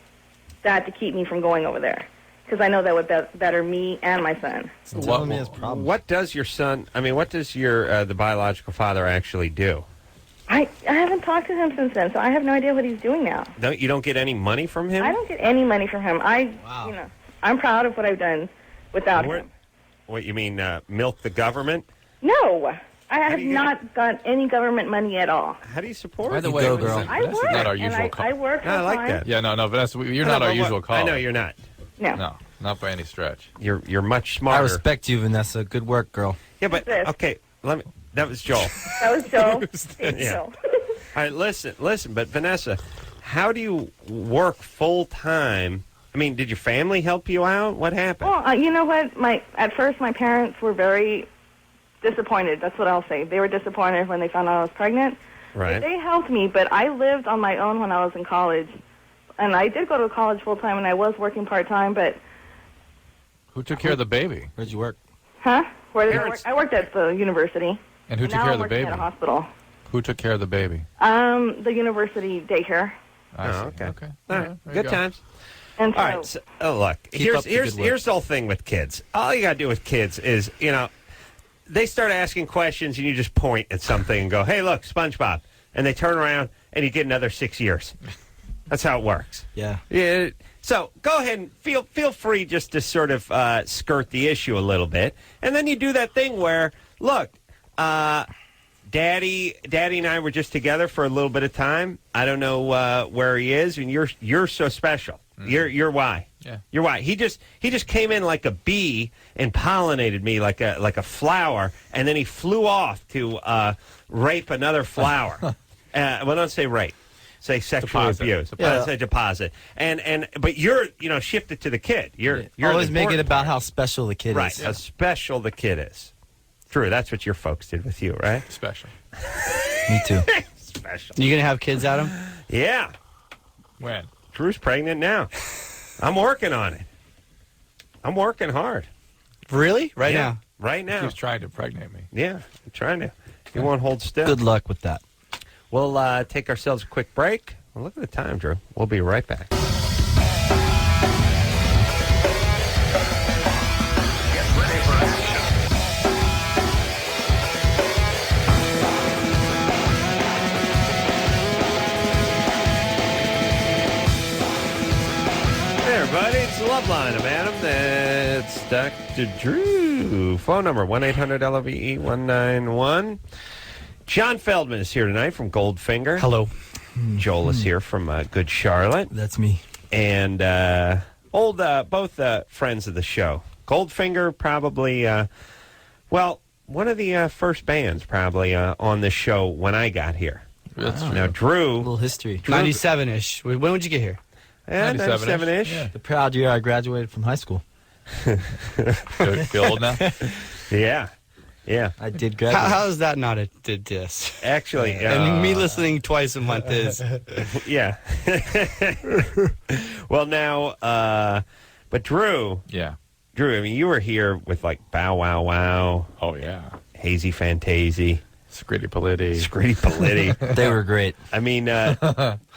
that to keep me from going over there because I know that would better me and my son. What does your son? I mean, what does your the biological father actually do? I haven't talked to him since then, so I have no idea what he's doing now. You don't get any money from him? I don't get any money from him. I'm proud of what I've done without him. What you mean? Milk the government? No. I have not got any government money at all. How do you support? By the way, girl. I work. Not our usual I work. I like that. Yeah, no, Vanessa, you're not our usual call. I know you're not. No, not by any stretch. You're much smarter. I respect you, Vanessa. Good work, girl. Yeah, but okay. That was Joel. That was Joel. Yeah. All right, listen. But Vanessa, how do you work full time? I mean, did your family help you out? What happened? Well, you know what? At first, my parents were very disappointed. That's what I'll say. They were disappointed when they found out I was pregnant. Right. They helped me, but I lived on my own when I was in college. And I did go to college full time, and I was working part time, but... Who took care of the baby? Where'd you work? Huh? Where did I work? I worked at the university. And who took now care I'm of the working baby? At a hospital. Who took care of the baby? The university daycare. I see. Okay. Okay. All right. Good times. And all right. So, look, here's the whole thing with kids. All you got to do with kids is, they start asking questions and you just point at something and go, hey, look, SpongeBob. And they turn around and you get another 6 years. That's how it works. Yeah. Yeah. So go ahead and feel free just to sort of skirt the issue a little bit. And then you do that thing where, look, Daddy and I were just together for a little bit of time. I don't know where he is, and you're so special. You're why. Yeah. You're why. He just came in like a bee and pollinated me like a flower, and then he flew off to rape another flower. Well, don't say rape. Say sexually abuse. Say deposit. But you're shifted to the kid. You're always make it about how special the kid is. Right. How special the kid is. True. That's what your folks did with you, right? Special. Me too. Special. You gonna have kids, Adam? Yeah. When? Drew's pregnant now. I'm working on it. I'm working hard. Really? Right now? Right now. He's trying to impregnate me. Yeah, I'm trying to. He won't hold still. Good luck with that. We'll take ourselves a quick break. Well, look at the time, Drew. We'll be right back. Hey, everybody. It's the Loveline of Adam. That's Dr. Drew. Phone number 1-800-LOVE-191. John Feldmann is here tonight from Goldfinger. Hello. Joel is here from Good Charlotte. That's me. And both friends of the show. Goldfinger probably, one of the first bands probably on the show when I got here. That's true. Now, Drew. A little history. 97-ish. When would you get here? 97-ish. Yeah. The proud year I graduated from high school. Feel old now? Yeah. Yeah. I did graduate. How is that not a diss? Actually. And me listening twice a month is. Yeah. Well, now, but Drew. Yeah. Drew, I mean, you were here with like Bow Wow Wow. Oh, yeah. Hazy Fantasy. Scritty Politti. They were great. I mean,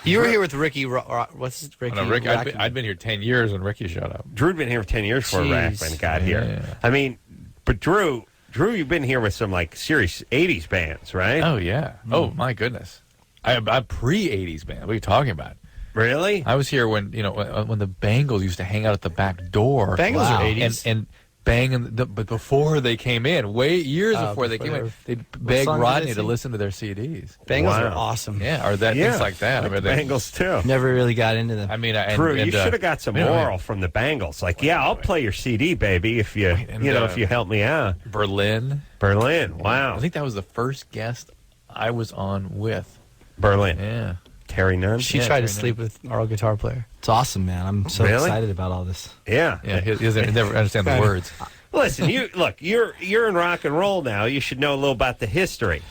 you were here with Ricky. What's his Ricky? No, Rick, I'd been here 10 years when Ricky showed up. Drew had been here for 10 years before Rackman got here. Yeah. I mean, but Drew, you've been here with some like serious 80s bands, right? Oh, yeah. Oh, my goodness. I'm pre-'80s, man. What are you talking about? Really? I was here when when the Bengals used to hang out at the back door. Bengals are 80s. and bang, but before they came in, years before they came in, they'd beg Rodney to listen to their CDs. Bengals are awesome. Yeah, or things like that. Like the Bengals too. Never really got into them. I mean, Drew, you should have got some oral from the Bengals. Like, I'll play your CD, baby, if you if you help me out. Berlin. Wow. I think that was the first guest I was on with. Berlin. Yeah. Terry Nunn. She tried to sleep with our old guitar player. It's awesome, man. I'm so excited about all this. Yeah. He doesn't never understand the words. Listen, you're in rock and roll now. You should know a little about the history.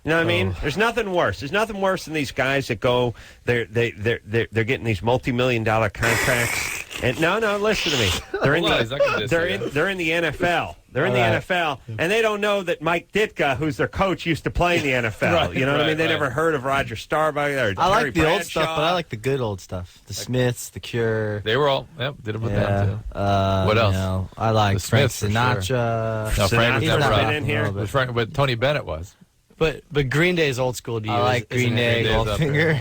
You know what I mean? There's nothing worse. There's nothing worse than these guys that go. They're getting these multi-million-dollar contracts. And no, listen to me. They're in the NFL. They're in the NFL, and they don't know that Mike Ditka, who's their coach, used to play in the NFL. Right, you know what I mean? They right. never heard of Roger Staubach or I like Terry the old Bradshaw. stuff, but I like the good old stuff. The Smiths, The Cure. They were all did it with them too. What else? I like The Frank Smiths, for Sinatra. Sure. No, Frank was He's never not up. been in here. But Tony Bennett was. But Green Day is old school to you. I like Green Day, Goldfinger.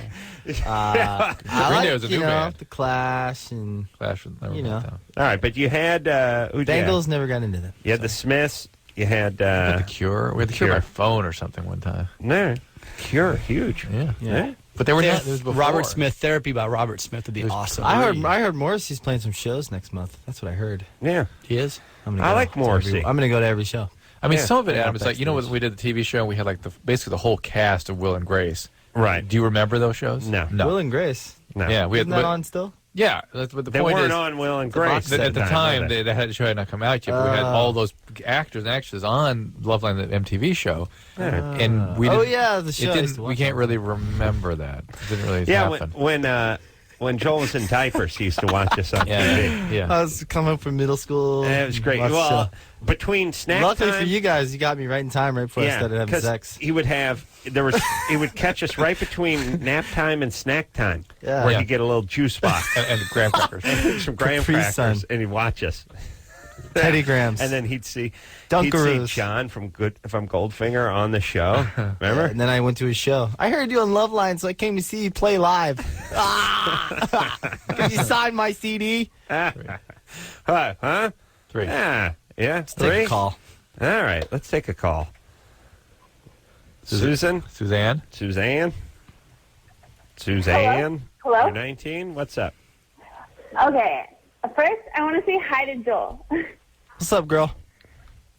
I Green Day like, was a new band. The Clash and Clash was never All right, but you had Bengals never got into them. You had the Smiths. You had The Cure. We had The Cure by phone or something one time. No, Cure, huge. Yeah. But they were not. It was before. Robert Smith, Therapy by Robert Smith would be awesome. I heard Morrissey's playing some shows next month. That's what I heard. Yeah, he is. I like Morrissey. I'm going to go to every show. I mean, some of it, Adam, it's like, when we did the TV show, and we had like basically the whole cast of Will and Grace. Right. Do you remember those shows? No. Will and Grace. No. Yeah, we had. Isn't that on still? Yeah, but the They point weren't is, on Will and Grace at the time, they the show had not come out yet. But we had all those actors and actresses on Loveline, the MTV show, and we didn't, the show. We can't really remember that. It didn't really happen. When Joel was in diapers, he used to watch us on TV. Yeah. I was coming up from middle school. Yeah, it was great. Watched Well, the show. between snack Luckily time, for you guys, you got me right in time right before I started having 'cause sex. he would he would catch us right between nap time and snack time, Yeah. where Yeah. you get a little juice box and graham crackers, some graham Capri crackers, Sun. and he'd watch us. Teddy Grahams. And then he'd see Dunkaroos. John from Goldfinger on the show. Remember? And then I went to his show. I heard you on Loveline, so I came to see you play live. Could you sign my CD? Huh? 3. Yeah. Let's 3? take a call. All right, let's take a call. Suzanne? Hello? You're 19? What's up? Okay. First, I want to say hi to Joel. What's up, girl?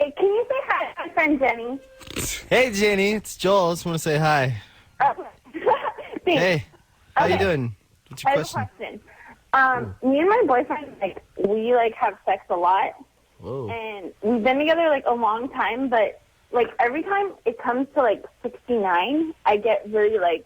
Hey, can you say hi to my friend Jenny? Hey, Jenny. It's Joel. Just want to say hi. Thanks. Hey. How you Okay. doing? What's your I have a question? question. Me and my boyfriend, we have sex a lot. Whoa. And we've been together, a long time, but, every time it comes to, 69, I get really,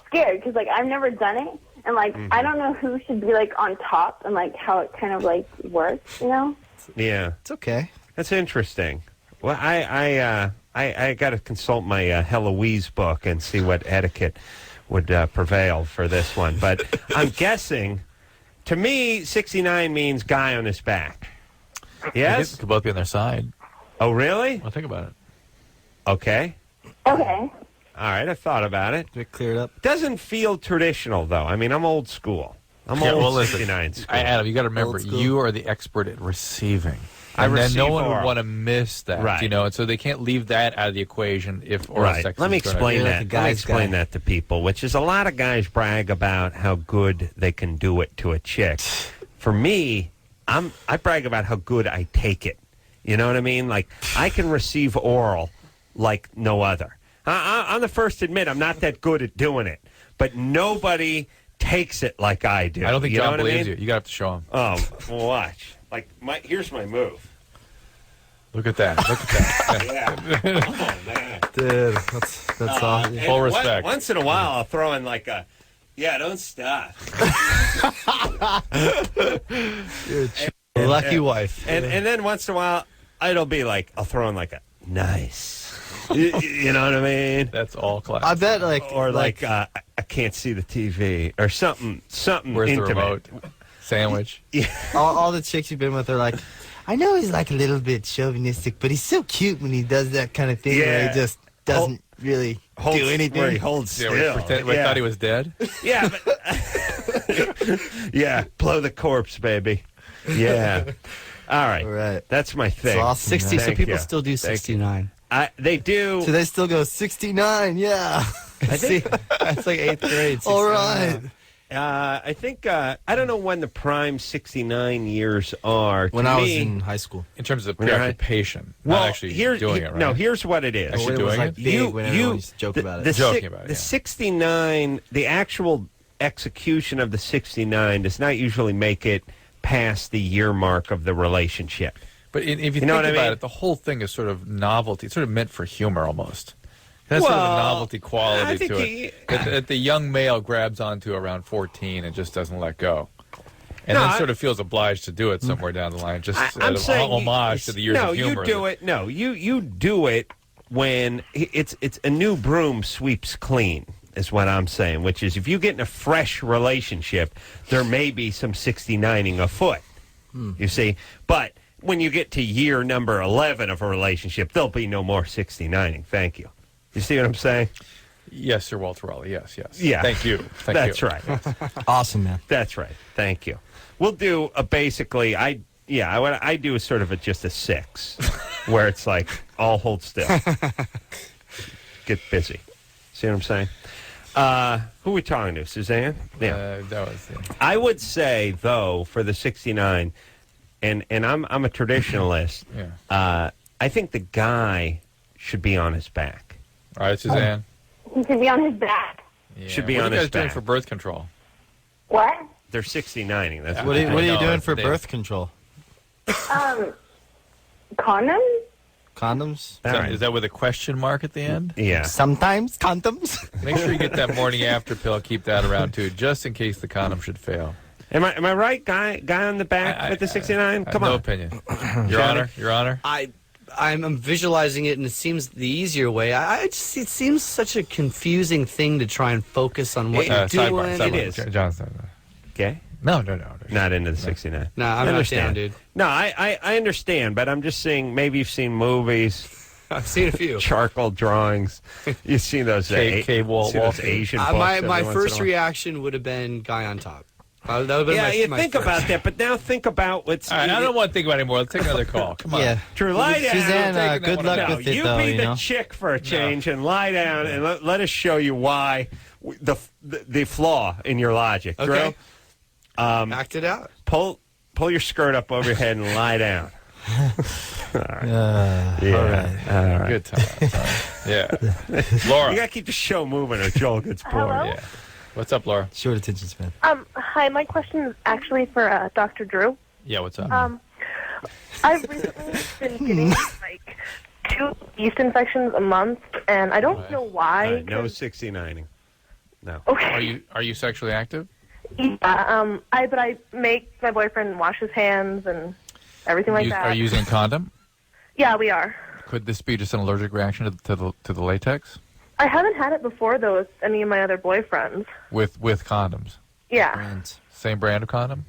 scared because, I've never done it. And, I don't know who should be, on top and, how it kind of, works, you know? Yeah. It's okay. That's interesting. Well, I got to consult my Heloise book and see what etiquette would prevail for this one. But I'm guessing, to me, 69 means guy on his back. Yes? They could both be on their side. Oh, really? Well, think about it. Okay. Okay. All right, I thought about it. Get cleared up. Doesn't feel traditional, though. I mean, I'm old school. I'm Yeah, old well, listen, 69 school. Adam, you got to remember, Old school. you are the expert at receiving. I And then receive no one would oral. want to miss that, Right. And so they can't leave that out of the equation if oral Right. sex Let me is gonna- explain You're like that. a Let me guy's explain guy. that to people, which is a lot of guys brag about how good they can do it to a chick. For me, I brag about how good I take it. You know what I mean? I can receive oral like no other. I'm the first to admit I'm not that good at doing it, but nobody takes it like I do. I don't think you know John what I believes mean? you. You got to have to show him. Oh, well, watch. Here's my move. Look at that. Look at that. Yeah. Oh, man. Dude, that's awesome. Full respect. Once in a while, I'll throw in don't stop. Lucky wife. And then once in a while, it'll be I'll throw in a nice. You know what I mean? That's all class. I bet, Or I can't see the TV or something Where's intimate. the remote? Sandwich. Yeah. all the chicks you've been with are like, I know he's a little bit chauvinistic, but he's so cute when he does that kind of thing where Yeah. he just doesn't really do anything. Where he holds still. We thought he was dead. Yeah, but yeah, blow the corpse, baby. Yeah. All right. That's my thing. Awesome, 60. So people still do 69. They do. So they still go 69. Yeah. I think that's like 8th grade. 69. All right. I think I don't know when the prime 69 years are. When I was in high school, in terms of preoccupation, well, not actually doing it. Right? No, here's what it is. Actually doing it. When everyone used to joke about it. The 69, the actual execution of the 69 does not usually make it past the year mark of the relationship. But if you think about it, the whole thing is sort of novelty. It's sort of meant for humor almost. That's sort of a novelty quality to it that the young male grabs onto around 14 and just doesn't let go. And then sort of feels obliged to do it somewhere down the line, just as an homage to the years of humor. You do it when it's a new broom sweeps clean, is what I'm saying, which is if you get in a fresh relationship, there may be some 69ing afoot, you see. But when you get to year number 11 of a relationship, there'll be no more 69ing. Thank you. You see what I'm saying? Yes, Sir Walter Raleigh. Yes. Yeah. Thank you. That's right. Awesome, man. That's right. Thank you. We'll do what I do is sort of just a 6, where it's like all hold still, get busy. See what I'm saying? Who are we talking to? Suzanne? Yeah. I would say though for the 69, and I'm a traditionalist. I think the guy should be on his back. All right, Suzanne. He should be on his back. Yeah. Should be what on are you his guys doing back. for birth control? What? They're 69ing. That's What are you doing for birth control? Condoms? Condoms? Is that with a question mark at the end? Yeah. Sometimes condoms. Make sure you get that morning after pill. Keep that around too, just in case the condom should fail. Am I right? Guy on the back with the 69? Come on. No opinion. Your Honor. I'm visualizing it, and it seems the easier way. It seems such a confusing thing to try and focus on what you're doing. Sidebar. It is. Johnson. Okay. No. Not into the 69. No, I'm not down, dude. No, I understand, but I'm just saying maybe you've seen movies. I've seen a few. Charcoal drawings. You've seen those, those Asian books. My first reaction would have been guy on top. That would have been think about that, but now think about what's... All right, I don't want to think about it anymore. Let's take another call. Come on. Yeah. Drew, lie down. Suzanne, good luck with it, you though. be the chick for a change and lie down and let us show you why the flaw in your logic. Okay. Drew, act it out. Pull your skirt up over your head and lie down. All right. All right. Good time. Yeah. Laura. You got to keep the show moving or Joel gets bored. Hello? Yeah. What's up, Laura? Short attention span. Hi, my question is actually for Dr. Drew. Yeah, what's up? I've recently been getting like 2 yeast infections a month, and I don't know why. Right, no 69ing. No. Okay. Are you sexually active? Yeah, but I make my boyfriend wash his hands and everything like that. Are you using a condom? Yeah, we are. Could this be just an allergic reaction to the latex? I haven't had it before though with any of my other boyfriends. With condoms? Yeah. Same brand of condom?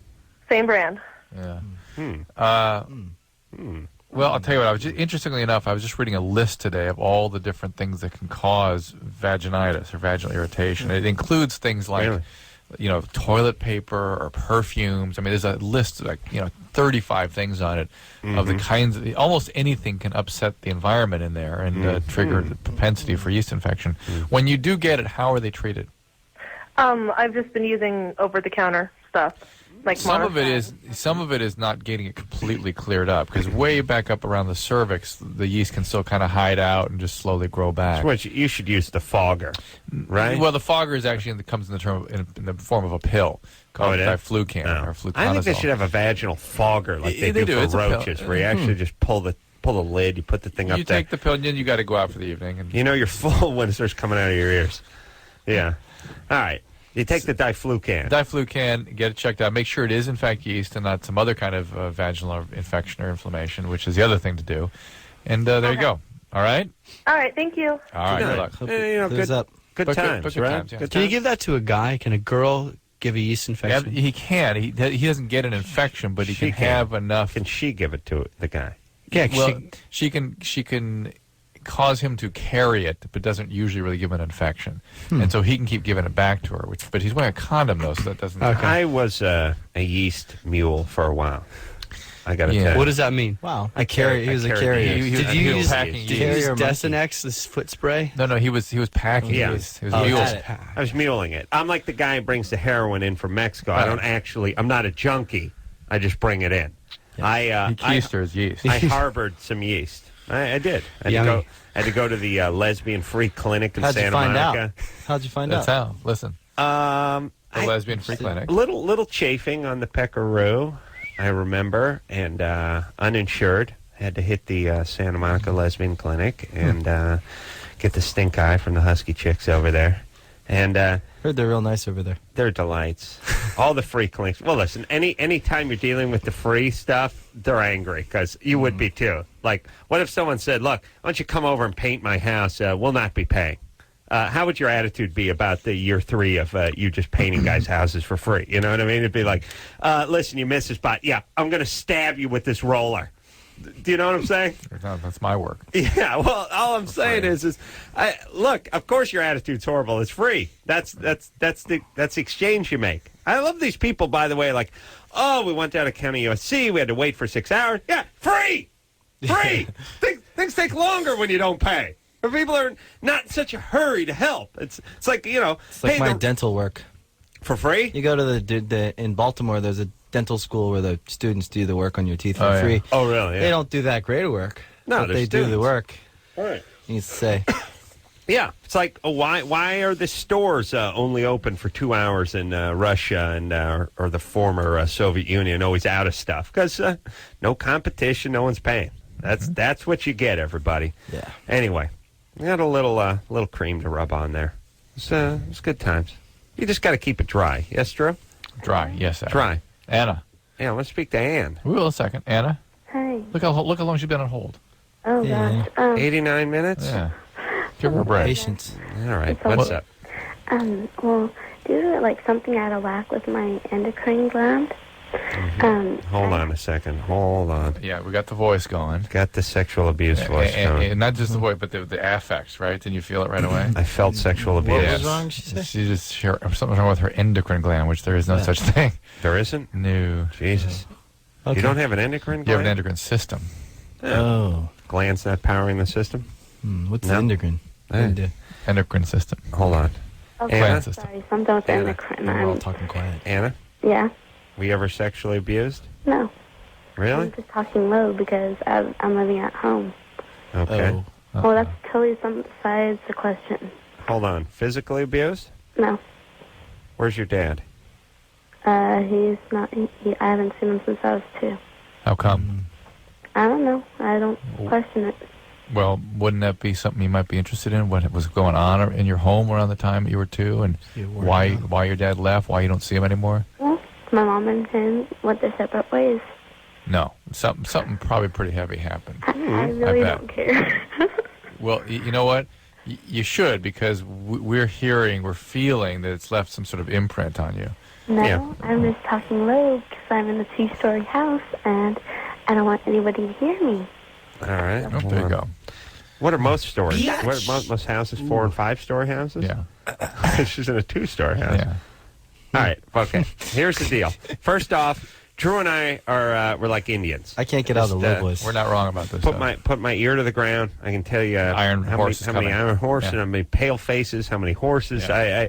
Same brand. Yeah. Well, I'll tell you what. Interestingly enough, I was just reading a list today of all the different things that can cause vaginitis or vaginal irritation. It includes things like, toilet paper or perfumes. I mean, there's a list like 35 things on it of the kinds of almost anything can upset the environment in there and trigger the propensity for yeast infection. When you do get it, how are they treated? I've just been using over-the-counter stuff. Like some of it is not getting it completely cleared up because way back up around the cervix, the yeast can still kind of hide out and just slowly grow back. So you should use the fogger, right? Well, the fogger is actually comes in the form of a pill called diflucan or fluconazole. I think they should have a vaginal fogger like they do for roaches, where you actually just pull the lid, you put the thing up there. You take the pill, and then you got to go out for the evening. And you're full when it starts coming out of your ears. Yeah. All right. You take the diflucan, get it checked out. Make sure it is, in fact, yeast and not some other kind of vaginal infection or inflammation, which is the other thing to do. And there you go. All right? All right, thank you. All right, good luck. Good times, right? Can you give that to a guy? Can a girl give a yeast infection? Yeah, he can. He doesn't get an infection, but he can have enough. Can she give it to the guy? Yeah, well, she can cause him to carry it, but doesn't usually really give an infection. And so he can keep giving it back to her. But he's wearing a condom, though, so that doesn't... I was a yeast mule for a while. I got to tell you. What does that mean? Wow. He was a carrier. Did you use packing Desinex, this foot spray? No, he was packing. Yeah. He was I was muling it. I'm like the guy who brings the heroin in from Mexico. I'm not a junkie. I just bring it in. He keysters yeast. I harbored some yeast. I did. I had to go to the lesbian free clinic in Santa Monica. How'd you find out? That's how. Listen. The lesbian free clinic. Little chafing on the peckaroo, I remember, and uninsured. Had to hit the Santa Monica lesbian clinic and get the stink eye from the husky chicks over there. And heard they're real nice over there. They're delights. All the free clinics. Well, listen, any time you're dealing with the free stuff, they're angry because you would be too. Like, what if someone said, "Look, why don't you come over and paint my house? We'll not be paying." How would your attitude be about the year 3 of you just painting guys' houses for free? You know what I mean? It'd be like, "Listen, you missed a spot. Yeah, I'm going to stab you with this roller." Do you know what I'm saying? No, that's my work. Yeah, well, all I'm saying is look, of course your attitude's horrible. It's free. That's the exchange you make. I love these people, by the way, like, oh, we went down to County USC, we had to wait for 6 hours. Yeah, free! Free! Things take longer when you don't pay. Or people are not in such a hurry to help. It's like, It's like my dental work. For free? You go to in Baltimore, there's a dental school where the students do the work on your teeth for free. Oh, really? Yeah. They don't do that great of work. No, but they do the work. Right. You need to say. Yeah, it's like, why are the stores only open for 2 hours in Russia and or the former Soviet Union, always out of stuff? Because no competition, no one's paying. That's what you get, everybody. Yeah. Anyway, we got a little cream to rub on there. It's good times. You just got to keep it dry. Yes, Drew? Dry, yes. Adam. Dry. Anna. Yeah, let's speak to Ann. We will a second. Anna? Hi. Look how long she's been on hold. Oh, gosh. 89 minutes? Yeah. Give her a break. Patience. All right, what's up? Well, due to, something out of whack with my endocrine gland, Hold on a second. Hold on. Yeah, we got the voice going. Got the sexual abuse voice going. And not just the voice, but the affects, right? Didn't you feel it right away? I felt sexual abuse. What was wrong, she said? She just something wrong with her endocrine gland, which there is no such thing. There isn't? No. Jesus. Okay. You don't have an endocrine gland? You have an endocrine system. Oh. Gland's not powering the system? What's the endocrine? Endocrine system. Hold on. Okay, Anna? sorry, something with endocrine. We're all talking quiet. Anna? Yeah. Were you ever sexually abused? No. Really? I'm just talking low because I'm living at home. Okay. Oh. Well, that's totally besides the question. Hold on. Physically abused? No. Where's your dad? He's not. I haven't seen him since I was 2. How come? I don't know. I don't question it. Well, wouldn't that be something you might be interested in? What was going on in your home around the time you were 2, and why your dad left? Why you don't see him anymore? Well, my mom and him went their separate ways. No, something probably pretty heavy happened. I really don't care. Well, you know what? You should, because we're feeling that it's left some sort of imprint on you. No, I'm just talking low because I'm in a 2-story house and I don't want anybody to hear me. All right. Oh, there you go. What are most stories? What are most houses? 4 and 5-story houses? Yeah. She's in a 2-story house. Yeah. All right. Okay. Here's the deal. First off, Drew and I we're like Indians. I can't get out of the low voice. We're not wrong about this. Put my ear to the ground. I can tell you how many iron horses, how many pale faces, how many horses. Yeah.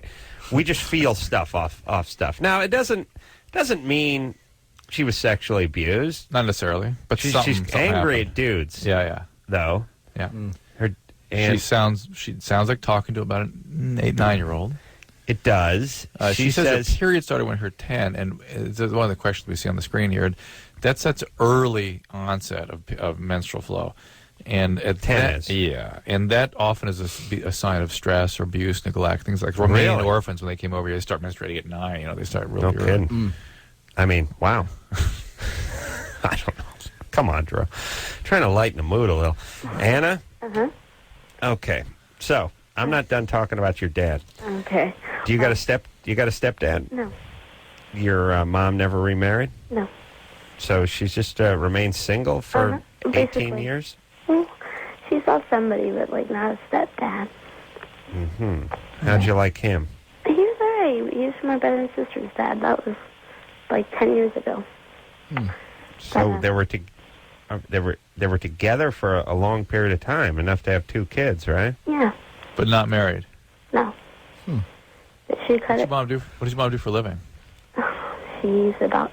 We just feel stuff off stuff. Now it doesn't mean she was sexually abused. Not necessarily, but she's something angry happened. at dudes. Yeah. Though. Yeah. She sounds like talking to about an 8, 9-year-old. It does. She says the period started when her 10, and it's one of the questions we see on the screen here. That's early onset of menstrual flow, and at 10 and that often is a sign of stress or abuse, neglect, things like Romanian orphans when they came over here. They start menstruating at 9. They start really early. Kidding. I mean, wow. I don't know. Come on, Drew. Trying to lighten the mood a little. Anna? Uh-huh. Okay. So, I'm not done talking about your dad. Okay. Do you got a stepdad? No. Your mom never remarried? No. So she's just remained single for 18 years? Well, she's saw somebody, but like not a stepdad. Mm-hmm. How'd you like him? He was alright. He was my brother and sister's dad. That was like 10 years ago. So they were together for a long period of time, enough to have 2 kids, right? Yeah. But not married. No. She cut it. What does your mom do for a living? She's a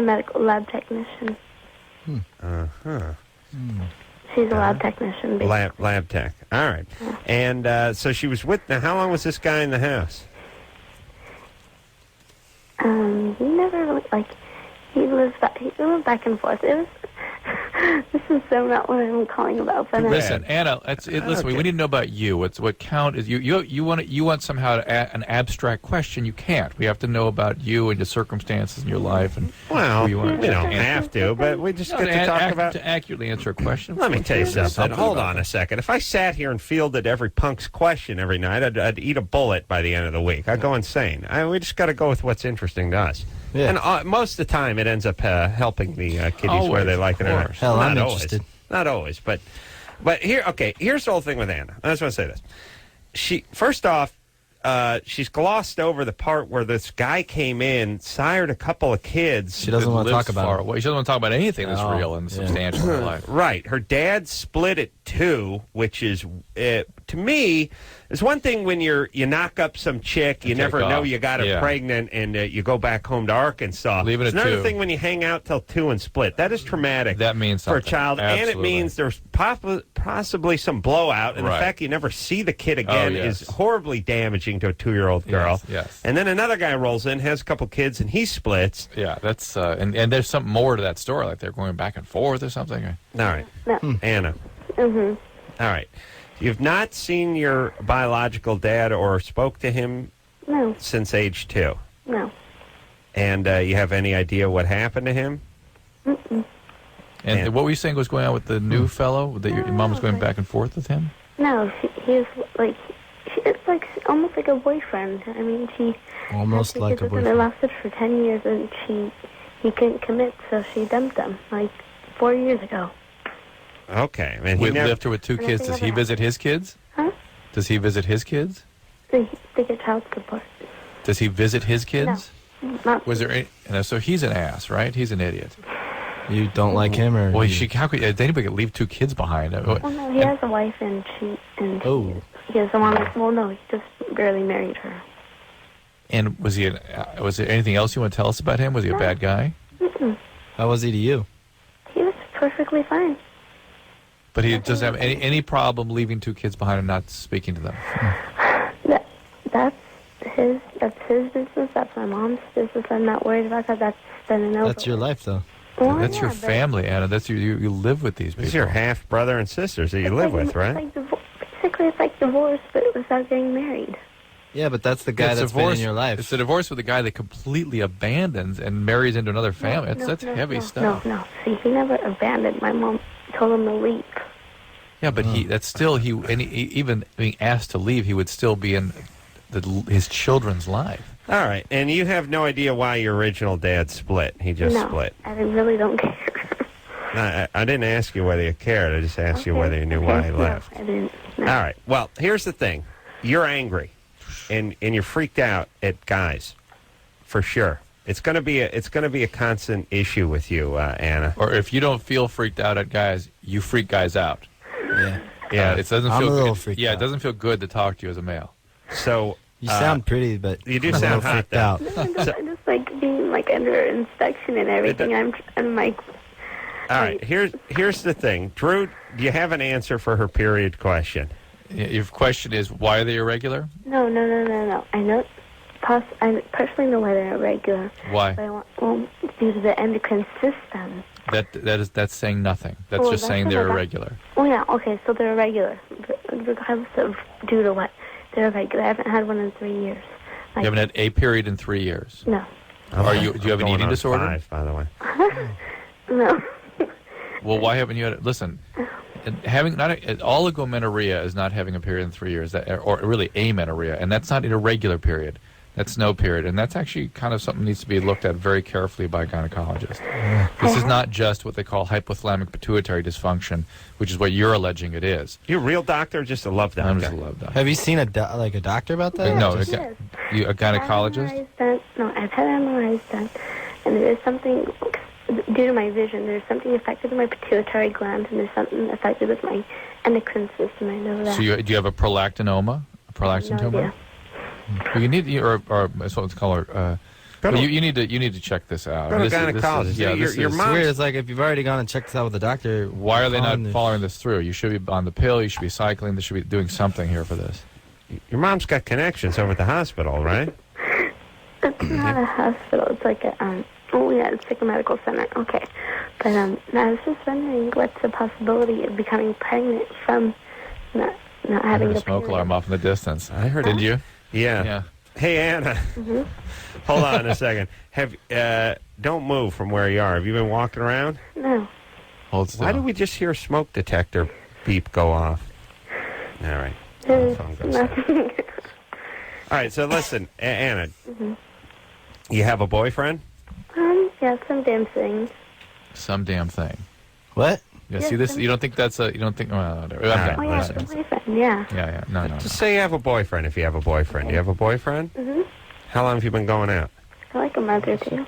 medical lab technician. Uh-huh. She's a lab technician. Basically. Lab tech. All right. And so she was with... Now, how long was this guy in the house? He never really, he lived back and forth. It was... This is so not what I'm calling about. But Listen, Anna. Listen, we need to know about you. What count is you want somehow an abstract question. You can't. We have to know about you and your circumstances in your life and well, who you are. We don't have to, but we just get to talk about to accurately answer a question. Let me tell you something. Hold on a second. If I sat here and fielded every punk's question every night, I'd eat a bullet by the end of the week. I'd go insane. We just got to go with what's interesting to us. Yeah. And most of the time, it ends up helping the kiddies Always, whether they like it or not. Hell, I'm interested. Not always, but here's the whole thing with Anna. I just want to say this. First off, she's glossed over the part where this guy came in, sired a couple of kids. She doesn't want to talk about it. She doesn't want to talk about anything that's real and substantial in her life. Right. Her dad split at 2, which is, to me, it's one thing when you knock up some chick, you never know you got her pregnant, and you go back home to Arkansas. Leave it it's at another 2. thing when you hang out till 2 and split. That is traumatic. That means something. For a child, Absolutely. and it means there's possibly some blowout, and the fact you never see the kid again is horribly damaging to a 2-year-old girl. Yes. And then another guy rolls in, has a couple kids, and he splits. Yeah, that's and there's something more to that story, like they're going back and forth or something. All right. No. Anna. Mm-hmm. All right. You've not seen your biological dad or spoke to him since age 2? No. And you have any idea what happened to him? Mm-mm. And what were you saying was going on with the new fellow? That your mom was going back and forth with him? No, he was it's like almost like a boyfriend. I mean, almost like a boyfriend. They lasted for 10 years, and he couldn't commit, so she dumped him 4 years ago. Okay. And he left her with 2 kids. Does he visit his kids? Huh? Does he visit his kids? They get child support. Does he visit his kids? No. Not Was there? So he's an ass, right? He's an idiot. You don't like him, or? Well, how could anybody could leave 2 kids behind? Well, no, he has a wife, and he has a mom. Well, no, he just barely married her. And was there anything else you want to tell us about him? Was he a bad guy? Mm-mm. How was he to you? He was perfectly fine. But he doesn't have any problem leaving 2 kids behind and not speaking to them. That's his business. That's my mom's business. I'm not worried about that. That's been an over. That's your life, though. Well, that's your family, Anna. That's you live with these people. These are your half brother and sisters that you live with, right? Basically, it's like divorce, but without getting married. Yeah, but that's the guy that's been in your life. It's a divorce with a guy that completely abandons and marries into another family. That's heavy stuff. No. See, he never abandoned. My mom told him to leave. Yeah, but even being asked to leave, he would still be in his children's life. All right, and you have no idea why your original dad split. He just split. I really don't care. I didn't ask you whether you cared. I just asked you whether you knew why he left. I didn't. No. All right. Well, here's the thing. You're angry, and you're freaked out at guys, for sure. It's going to be a constant issue with you, Anna. Or if you don't feel freaked out at guys, you freak guys out. Yeah. It doesn't I'm feel a little good. freaked Yeah, out. it doesn't feel good to talk to you as a male. So you sound pretty, but you do I'm sound a little hot. freaked out. I'm just like being under inspection and everything. I'm like. All right. Here's the thing, Drew. Do you have an answer for her period question? Your question is, why are they irregular? No. I know. I personally know why they're irregular. Why? But due to the endocrine system. That's saying nothing. That's just saying they're irregular. Oh yeah. Okay. So they're irregular, regardless of due to what. They're irregular. I haven't had one in 3 years. You haven't had a period in 3 years. No. Do you have an eating disorder? 5, by the way. No. Well, why haven't you had it? Listen, oligomenorrhea is not having a period in 3 years, or really amenorrhea, and that's not an irregular period. that snow period, and that's actually kind of something that needs to be looked at very carefully by a gynecologist. This is not just what they call hypothalamic pituitary dysfunction, which is what you're alleging it is. You a real doctor or just a love doctor? I'm just a love doctor. Have you seen a doctor about that? No, Yes. a gynecologist? I've had MRIs done, and there is something, due to my vision, there's something affected with my pituitary gland, and there's something affected with my endocrine system. I know that. So do you have a prolactinoma? A prolactin tumor? idea. Well, you need, or that's what it's called. You need to check this out. Go to This is- gynecologist. this is- Your It's mom's- weird. It's like if you've already gone and checked this out with the doctor, Why are they not calling following this through? You should be on the pill. You should be cycling. They should be doing something here for this. Your mom's got connections over at the hospital, right? It's not a hospital. It's like a it's like a medical center. Okay, but I was just wondering what's the possibility of becoming pregnant from not I having heard a a smoke alarm off in the distance. I heard. Did you? Yeah. Yeah. Hey, Anna. Mm-hmm. Hold on a second. Don't move from where you are. Have you been walking around? No. Hold still. Why did we just hear a smoke detector beep go off? All right. There's Phone goes nothing. All right. So listen, Anna. Mm-hmm. You have a boyfriend? Yeah, some damn thing. Some damn thing. What? Yeah. Yes, See this? You don't think that's a? You don't think? Well, whatever. All Okay. right, Oh yeah, listen. it's a boyfriend. Yeah. Yeah. No. Just say you have a boyfriend if you have a boyfriend. You have a boyfriend? Mhm. How long have you been going out? For like a month or two.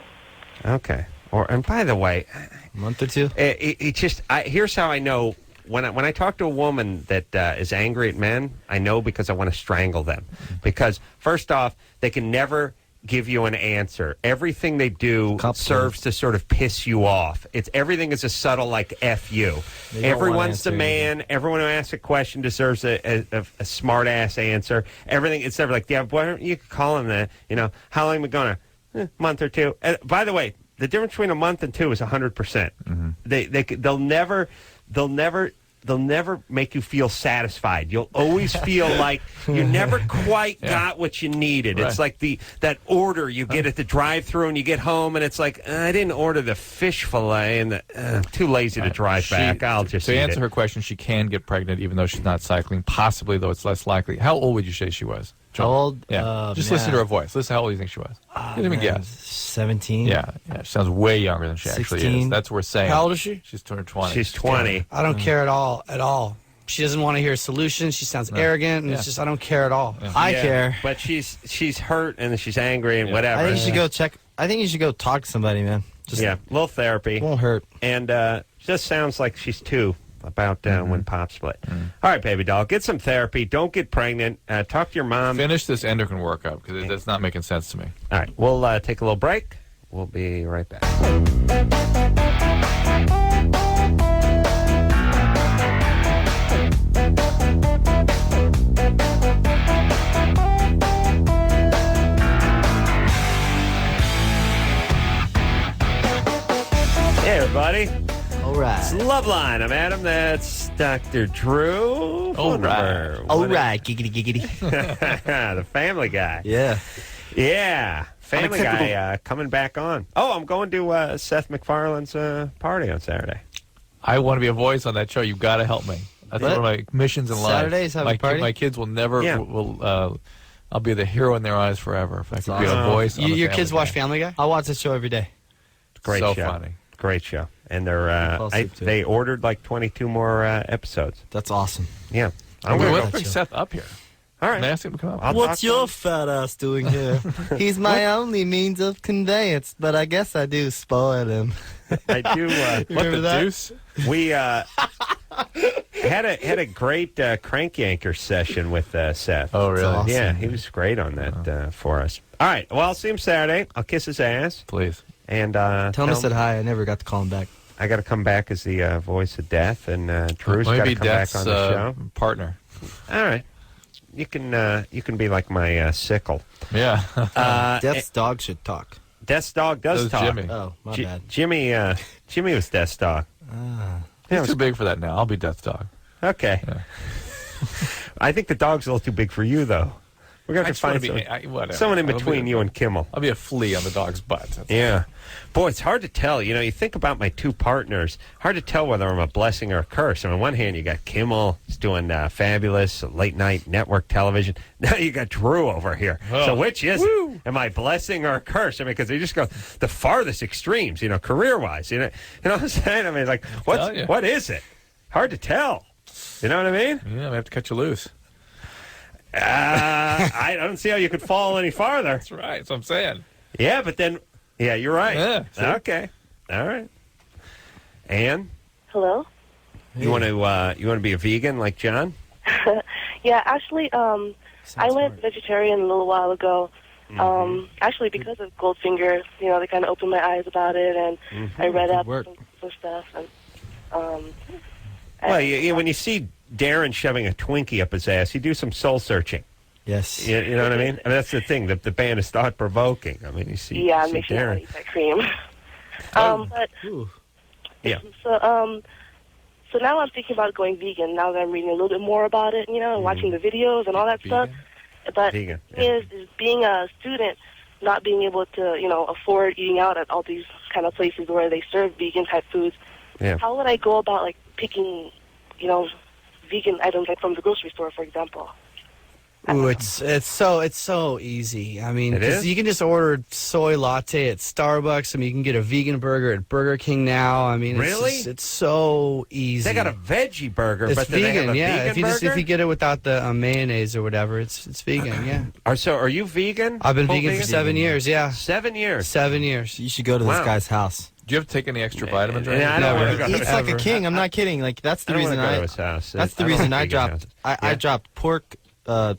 Okay. And by the way, a month or two. Here's how I know when I talk to a woman that is angry at men, I know because I want to strangle them. Because first off, they can never give you an answer. Everything they do serves to sort of piss you off. Everything is a subtle like F you. They don't Everyone's the want man. Everyone who asks a question deserves a smart ass answer. Everything it's never like, yeah, boy, you could call him that. You know, how long we going to? Month or two. By the way, the difference between a month and two is 100%. Mm-hmm. They'll never make you feel satisfied. You'll always feel like you never quite got what you needed. Right. It's like that order you get at the drive-thru and you get home and it's like, I didn't order the fish fillet and I'm too lazy to drive back. I'll just to eat answer it. her question, she can get pregnant even though she's not cycling. Possibly, though it's less likely. How old would you say she was? How old? Yeah. Just listen to her voice. Listen how old you think she was. You didn't even guess. 17. Yeah. She sounds way younger than she actually 16. is. That's what we're saying. How old is she? She's turned 20. She's 20. I don't care at all. She doesn't want to hear a solution. She sounds arrogant, and it's just I don't care at all. I care. But she's hurt and she's angry and whatever. I think you should go check. I think you should go talk to somebody, man. Just a little therapy. Won't hurt. And just sounds like she's two about when Pop split. All right, baby doll, get some therapy. Don't get pregnant. Talk to your mom. Finish this endocrine workup because that's not making sense to me. All right, we'll take a little break. We'll be right back. Hey, everybody. All right. It's Loveline. I'm Adam. That's Dr. Drew. All right. All right. Giggity, giggity. The Family Guy. Yeah. Yeah. Family Guy coming back on. Oh, I'm going to Seth MacFarlane's party on Saturday. I want to be a voice on that show. You've got to help me. That's one of my missions in life. Saturdays have a party? My kids will never. Yeah. I'll be the hero in their eyes forever if I could be a voice. On the Your kids Family watch Guy. Family Guy? I watch this show every day. Great So show. funny. Great show. And they ordered like 22 more episodes. That's awesome. Yeah. I'm gonna going go- to bring Seth up here. All right. And ask him to come up. I'll What's talk to your him. fat ass doing here? He's my only means of conveyance, but I guess I do spoil him. I do. What Remember the that? deuce? We had a great crank yanker session with Seth. Oh, really? awesome. Yeah, he was great on that for us. All right. Well, I'll see him Saturday. I'll kiss his ass. Please. And Tell him I said hi. I never got to call him back. I got to come back as the voice of death, and Drew's got to Maybe come back Death's on the show. partner. All right. You can be like my sickle. Yeah. Death's dog should talk. Death's dog does That was talk. Jimmy. Oh, my bad. Jimmy was Death's dog. He's too big for that now. I'll be Death's dog. Okay. Yeah. I think the dog's a little too big for you, though. We're going to just wanna find whatever. someone in I'll be between you and Kimmel. I'll be a flea on the dog's butt. That's Yeah. Boy, it's hard to tell. You know, you think about my two partners, hard to tell whether I'm a blessing or a curse. On one hand, you got Kimmel. He's doing fabulous late-night network television. Now you got Drew over here. Oh. So which is it? Am I a blessing or a curse? I mean, because they just go the farthest extremes, you know, career-wise. You know what I'm saying? I mean, like, what is it? Hard to tell. You know what I mean? Yeah, I have to cut you loose. I don't see how you could fall any farther. That's right. That's what I'm saying. Yeah, but then, yeah, you're right. Yeah, see? Okay. All right. Ann, Hello? you want to be a vegan like John? Yeah, actually, I went vegetarian a little while ago. Actually, because of Goldfinger, you know, they kind of opened my eyes about it, and I read up some stuff. And Well, when you see Darren shoving a Twinkie up his ass, you do some soul searching. Yes. You know what I mean? And that's the thing. The band is thought-provoking. I mean, you see, yeah, see make sure Darren. I eat that cream. But Yeah. so now I'm thinking about going vegan. Now that I'm reading a little bit more about it, you know, and watching the videos and all that stuff. But Vegan, the thing is being a student, not being able to, you know, afford eating out at all these kind of places where they serve vegan type foods. Yeah. How would I go about like picking, you know, vegan items like from the grocery store, for example? Ooh, it's so easy. I mean, It 'cause is? you can just order soy latte at Starbucks. I mean, you can get a vegan burger at Burger King now. I mean, Really? it's so easy. They got a veggie burger, It's but then vegan, they have a yeah. vegan If you burger? if you get it without the mayonnaise or whatever, it's vegan, yeah. Are you vegan? I've been Full vegan for 7 years, yeah. 7 years. 7 years. You should go to this guy's house. Do you have to take any extra vitamins or Yeah, anything? I don't wanna go He eats like a king. I'm not kidding. Like that's the I don't reason wanna go I. to his house. That's the I don't reason like I vegan dropped. houses. I dropped pork,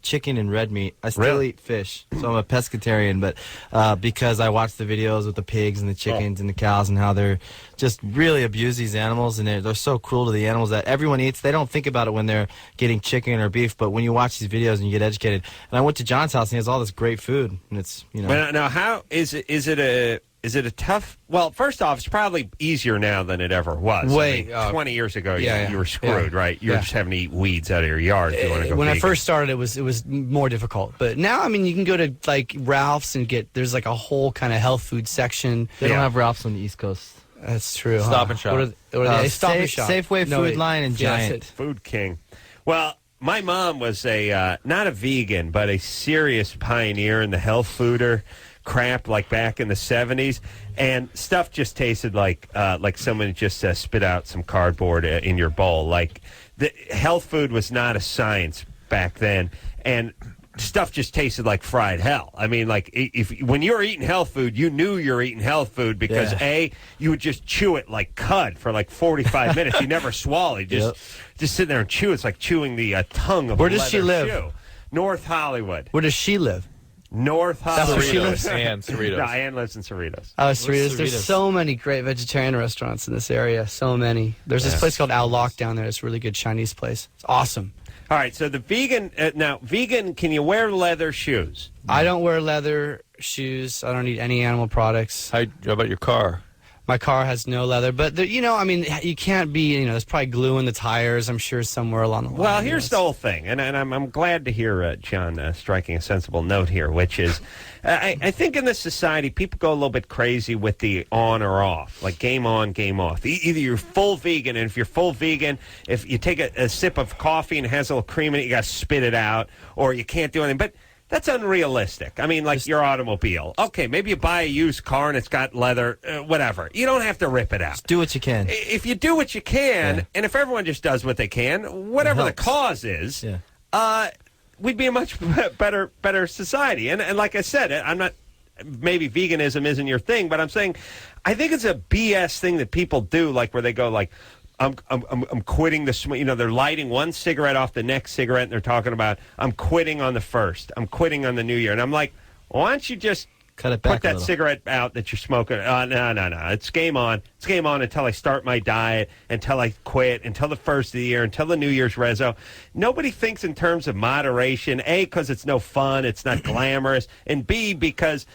chicken, and red meat. I still Really? eat fish, so I'm a pescatarian. But because I watch the videos with the pigs and the chickens and the cows and how they're just really abuse these animals and they're so cruel to the animals that everyone eats. They don't think about it when they're getting chicken or beef, but when you watch these videos and you get educated. And I went to John's house and he has all this great food, and it's Well, now, how is it? Is it a tough? Well, first off, it's probably easier now than it ever was. Way, 20 years ago, yeah, you were screwed, yeah, right? You were yeah. just having to eat weeds out of your yard if you want to go When I vegan. first started, it was more difficult. But now, I mean, you can go to like Ralph's and there's like a whole kind of health food section. They don't have Ralph's on the East Coast. That's true. Stop and Shop. What are they? Stop and Safe- Shop. Safeway, No, Food wait. Line, and Yeah, that's Giant. it. Food King. Well, my mom was not a vegan, but a serious pioneer in the health fooder crap, like back in the 70s, and stuff just tasted like someone just spit out some cardboard in your bowl. Like the health food was not a science back then, and stuff just tasted like fried hell. I mean, like when you were eating health food, you knew you were eating health food because you would just chew it like cud for like 45 minutes. You never swallow. You just sit there and chew. It's like chewing the tongue of Where a does she leather live? shoe. North Hollywood. Where does she live? North That's Hollywood. where she lives? And Cerritos. No, Ann lives in Cerritos. Oh, Cerritos. There's so many great vegetarian restaurants in this area. So many. There's this place called Al Lock down there. It's a really good Chinese place. It's awesome. All right, so the vegan, vegan, can you wear leather shoes? I don't wear leather shoes. I don't eat any animal products. How about your car? My car has no leather. But, I mean, you can't be, there's probably glue in the tires, I'm sure, somewhere along the line. Well, here's the whole thing, and I'm glad to hear John striking a sensible note here, which is I think in this society, people go a little bit crazy with the on or off, like game on, game off. Either you're full vegan, and if you're full vegan, if you take a sip of coffee and it has a little cream in it, you got to spit it out, or you can't do anything. But that's unrealistic. I mean, like your automobile. Okay, maybe you buy a used car and it's got leather, whatever. You don't have to rip it out. Just do what you can. If you do what you can, and if everyone just does what they can, whatever the cause is, we'd be a much better society. And like I said, I'm not. Maybe veganism isn't your thing, but I'm saying, I think it's a BS thing that people do, like where they go like, I'm quitting the smoke. They're lighting one cigarette off the next cigarette, and they're talking about, I'm quitting on the 1st. I'm quitting on the New Year. And I'm like, why don't you just cut it back put that cigarette out that you're smoking? No. It's game on. It's game on until I start my diet, until I quit, until the 1st of the year, until the New Year's rezo. Nobody thinks in terms of moderation, A, because it's no fun, it's not glamorous, and B, because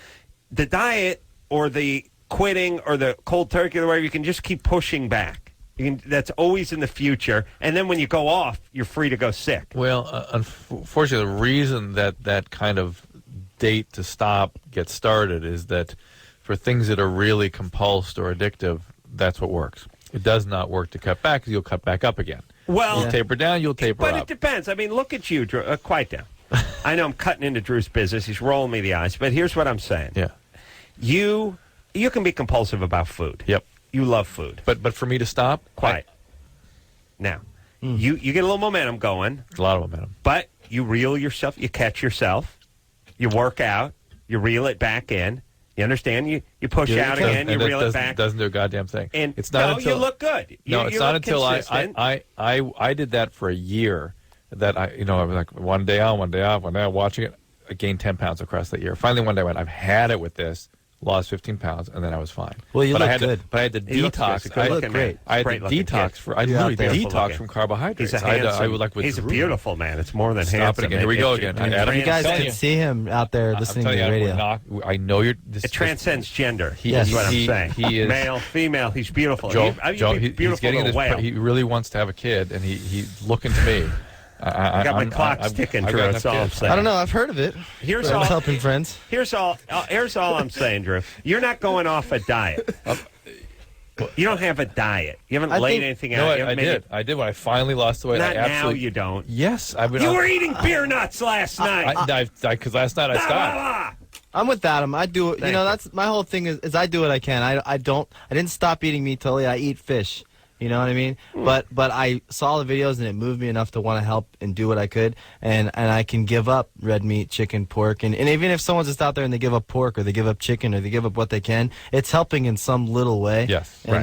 the diet or the quitting or the cold turkey or whatever, you can just keep pushing back. That's always in the future. And then when you go off, you're free to go sick. Well, unfortunately, the reason that kind of date to stop gets started is that for things that are really compulsed or addictive, that's what works. It does not work to cut back because you'll cut back up again. Well, you'll taper down, you'll taper up. But it depends. I mean, look at you, Drew. Quiet down. I know I'm cutting into Drew's business. He's rolling me the eyes. But here's what I'm saying. Yeah. You can be compulsive about food. Yep. You love food. But for me to stop? Quiet. Now, you get a little momentum going. A lot of momentum. But you reel yourself. You catch yourself. You work out. You reel it back in. You understand? You push out again. You reel it back. Doesn't do a goddamn thing. And it's not until you look good. It's not until I did that for a year that I was like one day on, one day off, one day watching it. I gained 10 pounds across that year. Finally, one day I went, I've had it with this. Lost 15 pounds, and then I was fine. Well, you look good. But I had to detox. I look great. I had to detox. I literally detox from carbohydrates. He's a handsome. He's a beautiful man. It's more than handsome. Stop it again. Here we go again. Adam, you guys can see him out there listening to the radio. I know you're. It transcends gender. That's what I'm saying. He is male, female. He's beautiful. Joe, he's beautiful getting as a whale. He really wants to have a kid, and he's looking to me. I got my clock ticking, Drew. That's all I'm saying. I don't know. I've heard of it. Here's all. all Helping friends. Here's all I'm saying, Drew. You're not going off a diet. You don't have a diet. You haven't laid anything out. No, I did. I did when I finally lost the weight. Not now. You don't. Yes, you were eating beer nuts last night. Because last night I stopped. I'm with Adam. I do it. That's my whole thing is I do what I can. I didn't stop eating meat totally. I eat fish. You know what I mean? But I saw the videos and it moved me enough to want to help and do what I could. And I can give up red meat, chicken, pork. And even if someone's just out there and they give up pork or they give up chicken or they give up what they can, it's helping in some little way. Yes. And,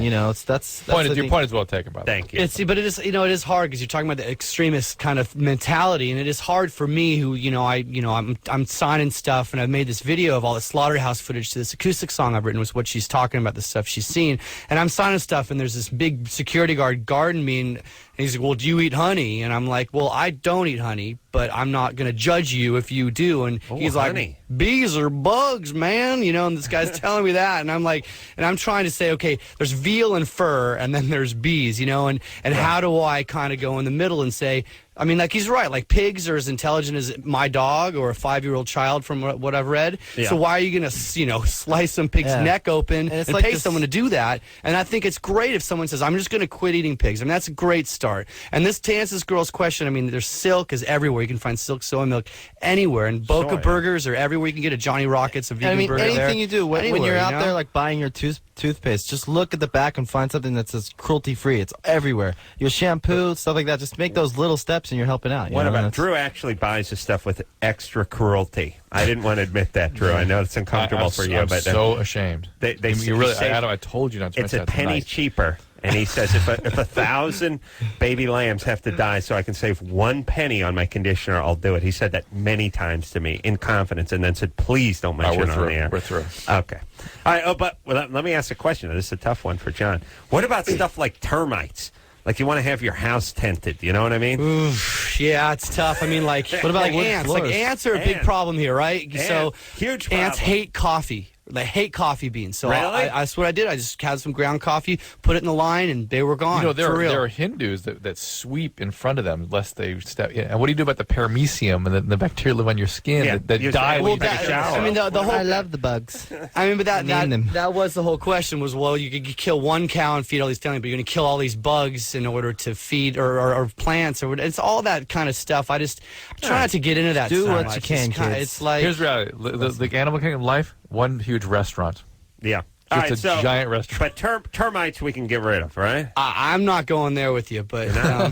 that's your point is well taken, by the way. Thank you. But it is hard because you're talking about the extremist kind of mentality. And it is hard for me who, I'm signing stuff and I've made this video of all the slaughterhouse footage to this acoustic song I've written was what she's talking about, the stuff she's seen. And I'm signing stuff and there's this big security guard guarding me and he's like, well, do you eat honey? And I'm like, well, I don't eat honey, but I'm not going to judge you if you do. And he's like, bees are bugs, man. And this guy's telling me that. And I'm like, and I'm trying to say, okay, there's veal and fur and then there's bees, and how do I kind of go in the middle and say, I mean, like, he's right. Like, pigs are as intelligent as my dog or a 5-year-old child from what I've read. Yeah. So why are you going to, slice some pig's neck open and pay someone to do that? And I think it's great if someone says, I'm just going to quit eating pigs. I mean, that's a great start. And to answer this girl's question, I mean, there's silk is everywhere. You can find silk soy milk anywhere. And Boca burgers are everywhere. You can get a Johnny Rockets, a vegan burger anything there. you do. When you're out there, like, buying your toothpaste, just look at the back and find something that says cruelty-free. It's everywhere. Your shampoo, stuff like that. Just make those little steps and you're helping out. What about Drew actually buys the stuff with extra cruelty? I didn't want to admit that, Drew. I know it's uncomfortable for you, but so ashamed. You really, Adam, I told you not to. It's a penny cheaper, and he says if 1,000 baby lambs have to die so I can save 1 penny on my conditioner, I'll do it. He said that many times to me in confidence, and then said, "Please don't mention it on the air." We're through. Okay. All right. But let me ask a question. This is a tough one for John. What about stuff like termites? Like, you want to have your house tented, you know what I mean? Oof, yeah, it's tough. I mean, like, what about ants? Like, ants are a big problem here, right? So huge problem. Ants hate coffee. They hate coffee beans. So really? that's what I did. I just had some ground coffee, put it in the line, and they were gone. There are Hindus that sweep in front of them lest they step in. And what do you do about the paramecium and the bacteria live on your skin that die when you take a shower? I mean, the whole. I love the bugs. I mean, but that was the whole question was, well, you could kill one cow and feed all these talent, but you're going to kill all these bugs in order to feed or plants or it's all that kind of stuff. I just try not to get into that. Do so what much. you can, kids. It's like here's reality: the animal kingdom life. One huge restaurant. Yeah. It's a giant restaurant. But termites we can get rid of, right? I'm not going there with you, but... You're not?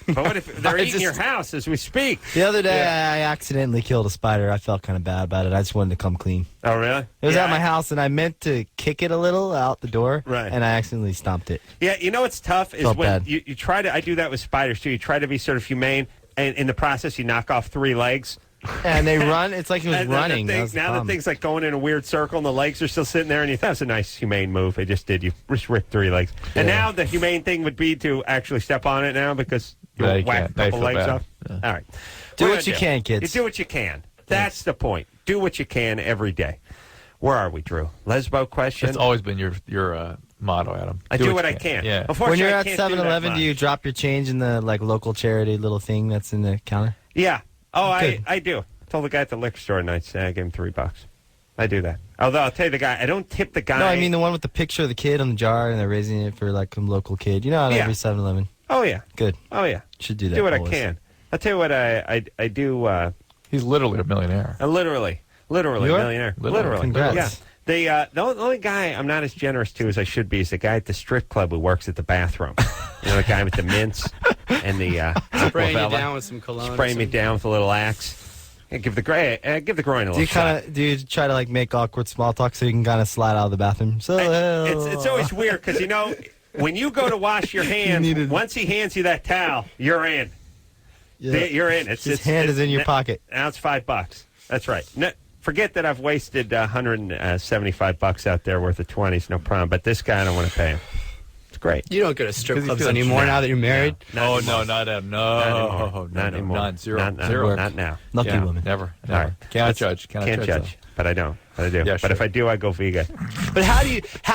But what if they're eating your house as we speak? The other day, I accidentally killed a spider. I felt kind of bad about it. I just wanted to come clean. Oh, really? It was at my house, and I meant to kick it a little out the door, right? And I accidentally stomped it. Yeah, you know what's tough is when you try to... I do that with spiders, too. You try to be sort of humane, and in the process, you knock off 3 legs. And they run. It's like he was running. Now the thing's like going in a weird circle, and the legs are still sitting there. And you thought it was a nice, humane move. They just did. You just ripped 3 legs. Yeah. And now the humane thing would be to actually step on it now because you whack a couple legs off. Yeah. All right. Do what you can, kids. You do what you can. That's the point. Do what you can every day. Where are we, Drew? Lesbo question? It's always been your motto, Adam. I do what I can. Yeah. Unfortunately, When you're I at can't do that 7-Eleven, do much. you drop your change in the local charity little thing that's in the counter? Yeah. Oh, Good. I do. I told the guy at the liquor store tonight, I gave him $3. I do that. Although I'll tell you the guy, I don't tip the guy. No, I mean the one with the picture of the kid on the jar, and they're raising it for like some local kid. You know, at Yeah. every 7-Eleven. Oh yeah. Good. Oh yeah. Should do that. Do what always. I can. I'll tell you what I do. He's literally a millionaire. Literally You are? millionaire. Literally. Congrats. Yeah. The only guy I'm not as generous to as I should be is the guy at the strip club who works at the bathroom. You know, the guy with the mints and the Spraying you Aquavella. down with some cologne. or Spraying me something. down with a little axe. Yeah, give the groin a Do little you shot. do you try to like make awkward small talk so you can kind of slide out of the bathroom? So It's always weird because you know when you go to wash your hands, once he hands you that towel, you're in. Yeah. You're in. His hand is in your pocket. Now it's $5. That's right. No, forget that I've wasted $175 out there worth of 20s. No problem. But this guy, I don't want to pay him. It's great. You don't go to strip 'Cause he clubs feels- anymore No, now that you're married. Oh, no, not Adam. No. Not anymore. None. Zero. Not, Zero. Not now. Lucky Yeah, woman. Never. All right. Cannot judge. Can't judge. But I don't. But I do. Yeah, but sure. if I do, I go vegan. But how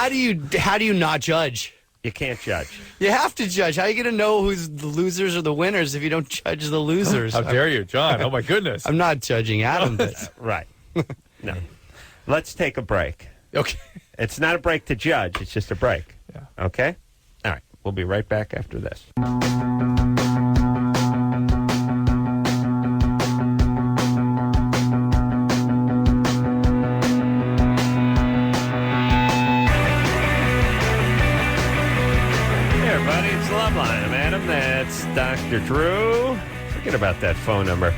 do you not judge? You can't judge. You have to judge. How are you going to know who's the losers or the winners if you don't judge the losers? How dare you, John? Oh, my goodness. I'm not judging Adam, but Right. No. Let's take a break. Okay. It's not a break to judge. It's just a break. Yeah. Okay? All right. We'll be right back after this. Hey, everybody. It's Loveline. I'm Adam. That's Dr. Drew. Forget about that phone number.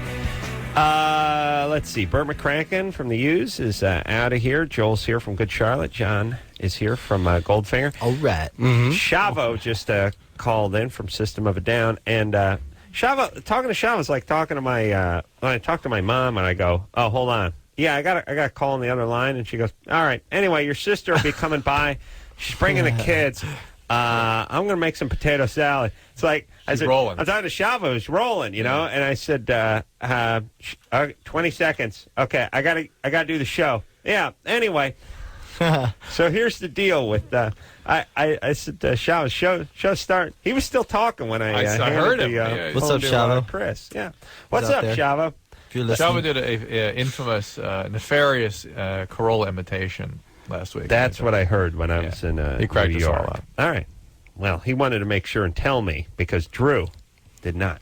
Let's see. Bert McCracken from the U's is out of here. Joel's here from Good Charlotte. John is here from Goldfinger. All right. Shavo just called in from System of a Down. And Shavo, talking to Shavo is like talking to my, when I talk to my mom and I go, oh, hold on. Yeah, I got a call on the other line. And she goes, all right. Anyway, your sister will be coming by. She's bringing the kids. I'm going to make some potato salad. It's like, I said, rolling. I'm talking to Shavo, who's rolling, you know, and I said, 20 seconds. Okay, I gotta do the show. Yeah, anyway. So here's the deal with, I said, Shavo, show start. He was still talking when I heard handed him. the, Yeah, What's phone up, to, Shavo? Chris, yeah. What's out up, there. Shavo? If you're listening. Shava did a infamous, nefarious Carolla imitation last week. That's what I heard when I was in He cracked New us all York. up. All right. Well, he wanted to make sure and tell me because Drew did not.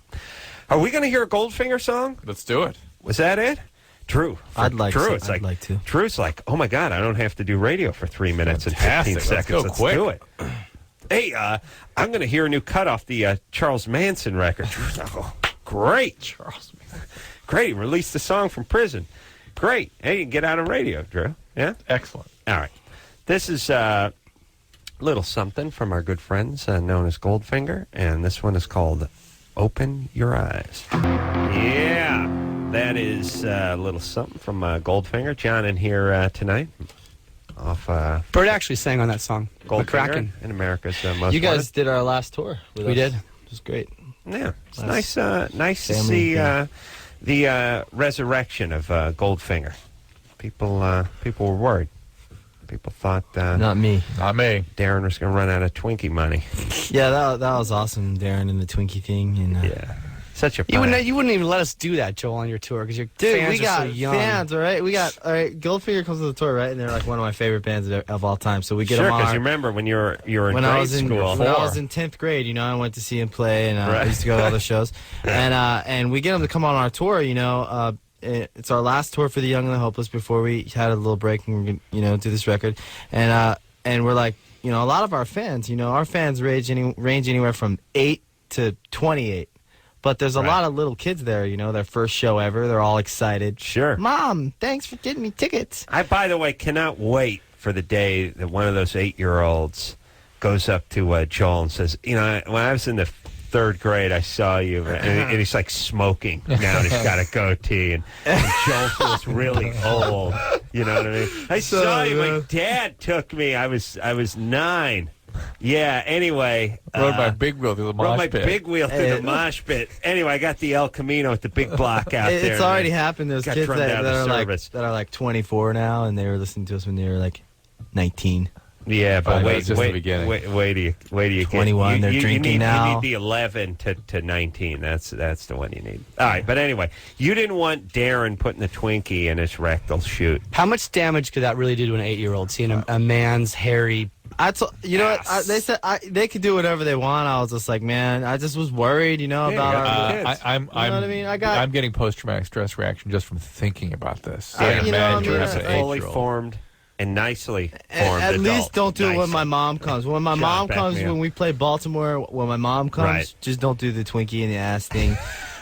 Are we going to hear a Goldfinger song? Let's do it. Was that it? Drew. I'd like Drew, to. it's I'd like to. Drew's like, oh my God, I don't have to do radio for 3 minutes Fantastic. and 15 Let's seconds. go Let's quick. do it. Hey, I'm going to hear a new cut off the Charles Manson record. Drew's like, oh, great. Charles Manson. Great. He released the song from prison. Great. Hey, you can get out on radio, Drew. Yeah? Excellent. All right. This is a little something from our good friends known as Goldfinger, and this one is called Open Your Eyes. Yeah, that is a little something from Goldfinger. John in here tonight. Off Bert actually sang on that song. Goldfinger McCracken. in America's Most You guys Wanted. did our last tour with We us. did. It was great. Yeah, it's Nice. nice to Family see thing. the resurrection of Goldfinger. People were worried. People thought Not me. Not me. Darren was going to run out of Twinkie money. Yeah, that was awesome, Darren, and the Twinkie thing. And Yeah, such a You wouldn't even let us do that, Joel, on your tour because your dude, fans we got are so young. fans, all right. All right. Goldfinger comes to the tour, right? And they're like one of my favorite bands of all time. So we get Sure, them on. because you remember when you were in when grade I was in school. when I was in 10th grade, you know, I went to see him play, and I used to go to all the shows. And we get them to come on our tour. You know, it's our last tour for the Young and the Hopeless before we had a little break and we're gonna, you know, do this record. And we're like, you know, a lot of our fans, you know, our fans range anywhere from 8 to 28. But there's a lot of little kids there, you know, their first show ever. They're all excited. Sure. Mom, thanks for getting me tickets. I, by the way, cannot wait for the day that one of those 8-year-olds goes up to Joel and says, you know, when I was in the 3rd grade, I saw you, and he's like smoking now, and he's got a goatee, and Joel feels really old. You know what I mean? I saw you. My dad took me. I was 9. Yeah. Anyway, Rode my big wheel through the mosh rode my pit. big wheel through the mosh pit. Anyway, I got the El Camino at the big block out there. It's already happened. There's got kids drummed out that of are service. like 24 now, and they were listening to us when they were like 19. Yeah, but it's just the beginning. wait do you 21, they're drinking now. You need the 11 to 19. That's the one you need. All right, but anyway, you didn't want Darren putting the Twinkie in his rectal chute. How much damage could that really do to an 8-year-old, seeing a man's hairy... You know what? They said they could do whatever they want. I was just like, man, I just was worried, about our kids. I'm you know what I mean? I'm getting post-traumatic stress reaction just from thinking about this. Yeah, as an fully 8-year-old. formed and nicely formed At adult. least don't do it when my mom comes. When my mom comes, when we play Baltimore, when my mom comes, just don't do the Twinkie in the ass thing.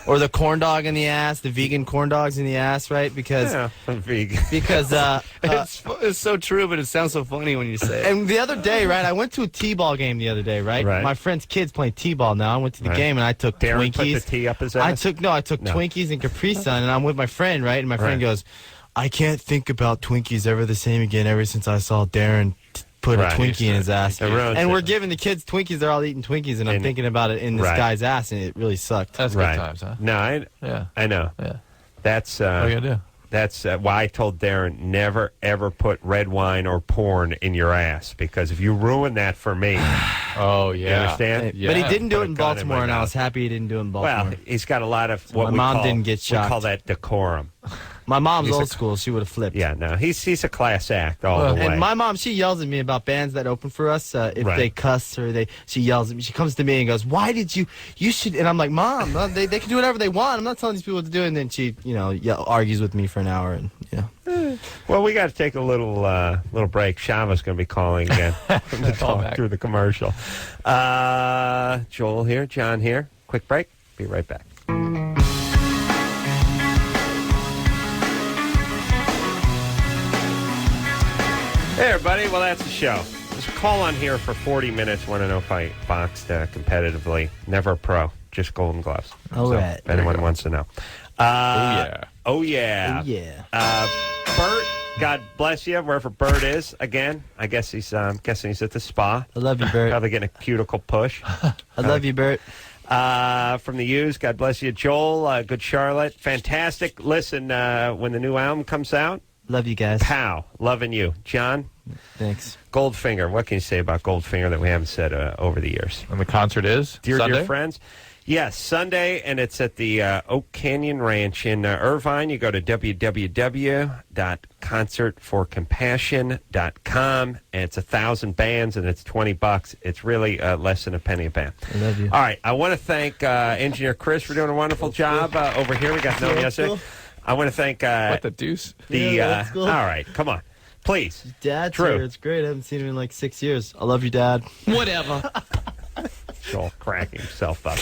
Or the corn dog in the ass, the vegan corn dogs in the ass, right? Because vegan. Because it's so true, but it sounds so funny when you say it. And the other day, right? I went to a t-ball game the other day, right? My friend's kids playing t-ball now. I went to the game and I took Darren Twinkies. put the tea up his ass? I took Twinkies and Capri Sun, and I'm with my friend, right? And my friend goes, "I can't think about Twinkies ever the same again ever since I saw Darren put a Twinkie in his ass." And we're giving the kids Twinkies. They're all eting Twinkies, and I'm thinking about it in this guy's ass, and it really sucked. That's good times, huh? No, I know. Yeah. That's what are you gonna do? That's why I told Darren never ever put red wine or porn in your ass, because if you ruin that for me, oh yeah, you understand? But he didn't do it in Baltimore, and I was happy he didn't do it in Baltimore. Well, he's got a lot of my mom didn't get shocked. We call that decorum. My mom's old school. She would have flipped. Yeah, no, he's a class act all the way. And my mom, she yells at me about bands that open for us. If they cuss or she yells at me. She comes to me and goes, "Why did you should?" And I'm like, "Mom, they can do whatever they want. I'm not telling these people what to do." And then she, argues with me for an hour. And Well, we got to take a little break. Shava's going to be calling again to talk through the commercial. Joel here, John here. Quick break. Be right back. Hey, everybody. Well, that's the show. There's a call on here for 40 minutes. Want to know if I boxed competitively. Never a pro. Just Golden Gloves. All right. If anyone wants to know. Oh, yeah. Bert, God bless you, wherever Bert is. Again, I guess he's guessing he's at the spa. I love you, Bert. Probably getting a cuticle push. I love you, Bert. From the U's, God bless you. Joel, Good Charlotte. Fantastic. Listen, when the new album comes out. Love you guys. Pow. Loving you. John? Thanks. Goldfinger. What can you say about Goldfinger that we haven't said over the years? And the concert is? Dear friends. Yes, Sunday, and it's at the Oak Canyon Ranch in Irvine. You go to www.concertforcompassion.com, and it's 1,000 bands, and it's $20. It's really less than a penny a band. I love you. All right, I want to thank Engineer Chris for doing a wonderful job over here. We got to know him yesterday. Cool. I want to thank... what the deuce? Cool. All right, come on. Please. Dad's Drew. here. It's great. I haven't seen him in like 6 years. I love you, Dad. Whatever. Joel cracking himself up.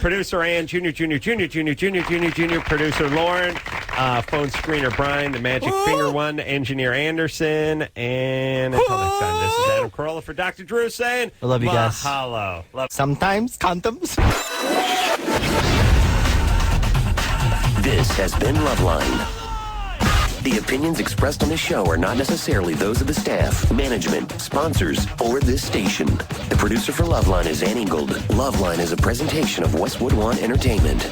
Producer Ann, Junior, Producer Lauren, phone screener Brian, the magic finger one, engineer Anderson, and until next time, this is Adam Carolla for Dr. Drew saying, I love you guys. Mahalo. Sometimes condoms. This has been Loveline. The opinions expressed on the show are not necessarily those of the staff, management, sponsors, or this station. The producer for Loveline is Ann Ingold. Loveline is a presentation of Westwood One Entertainment.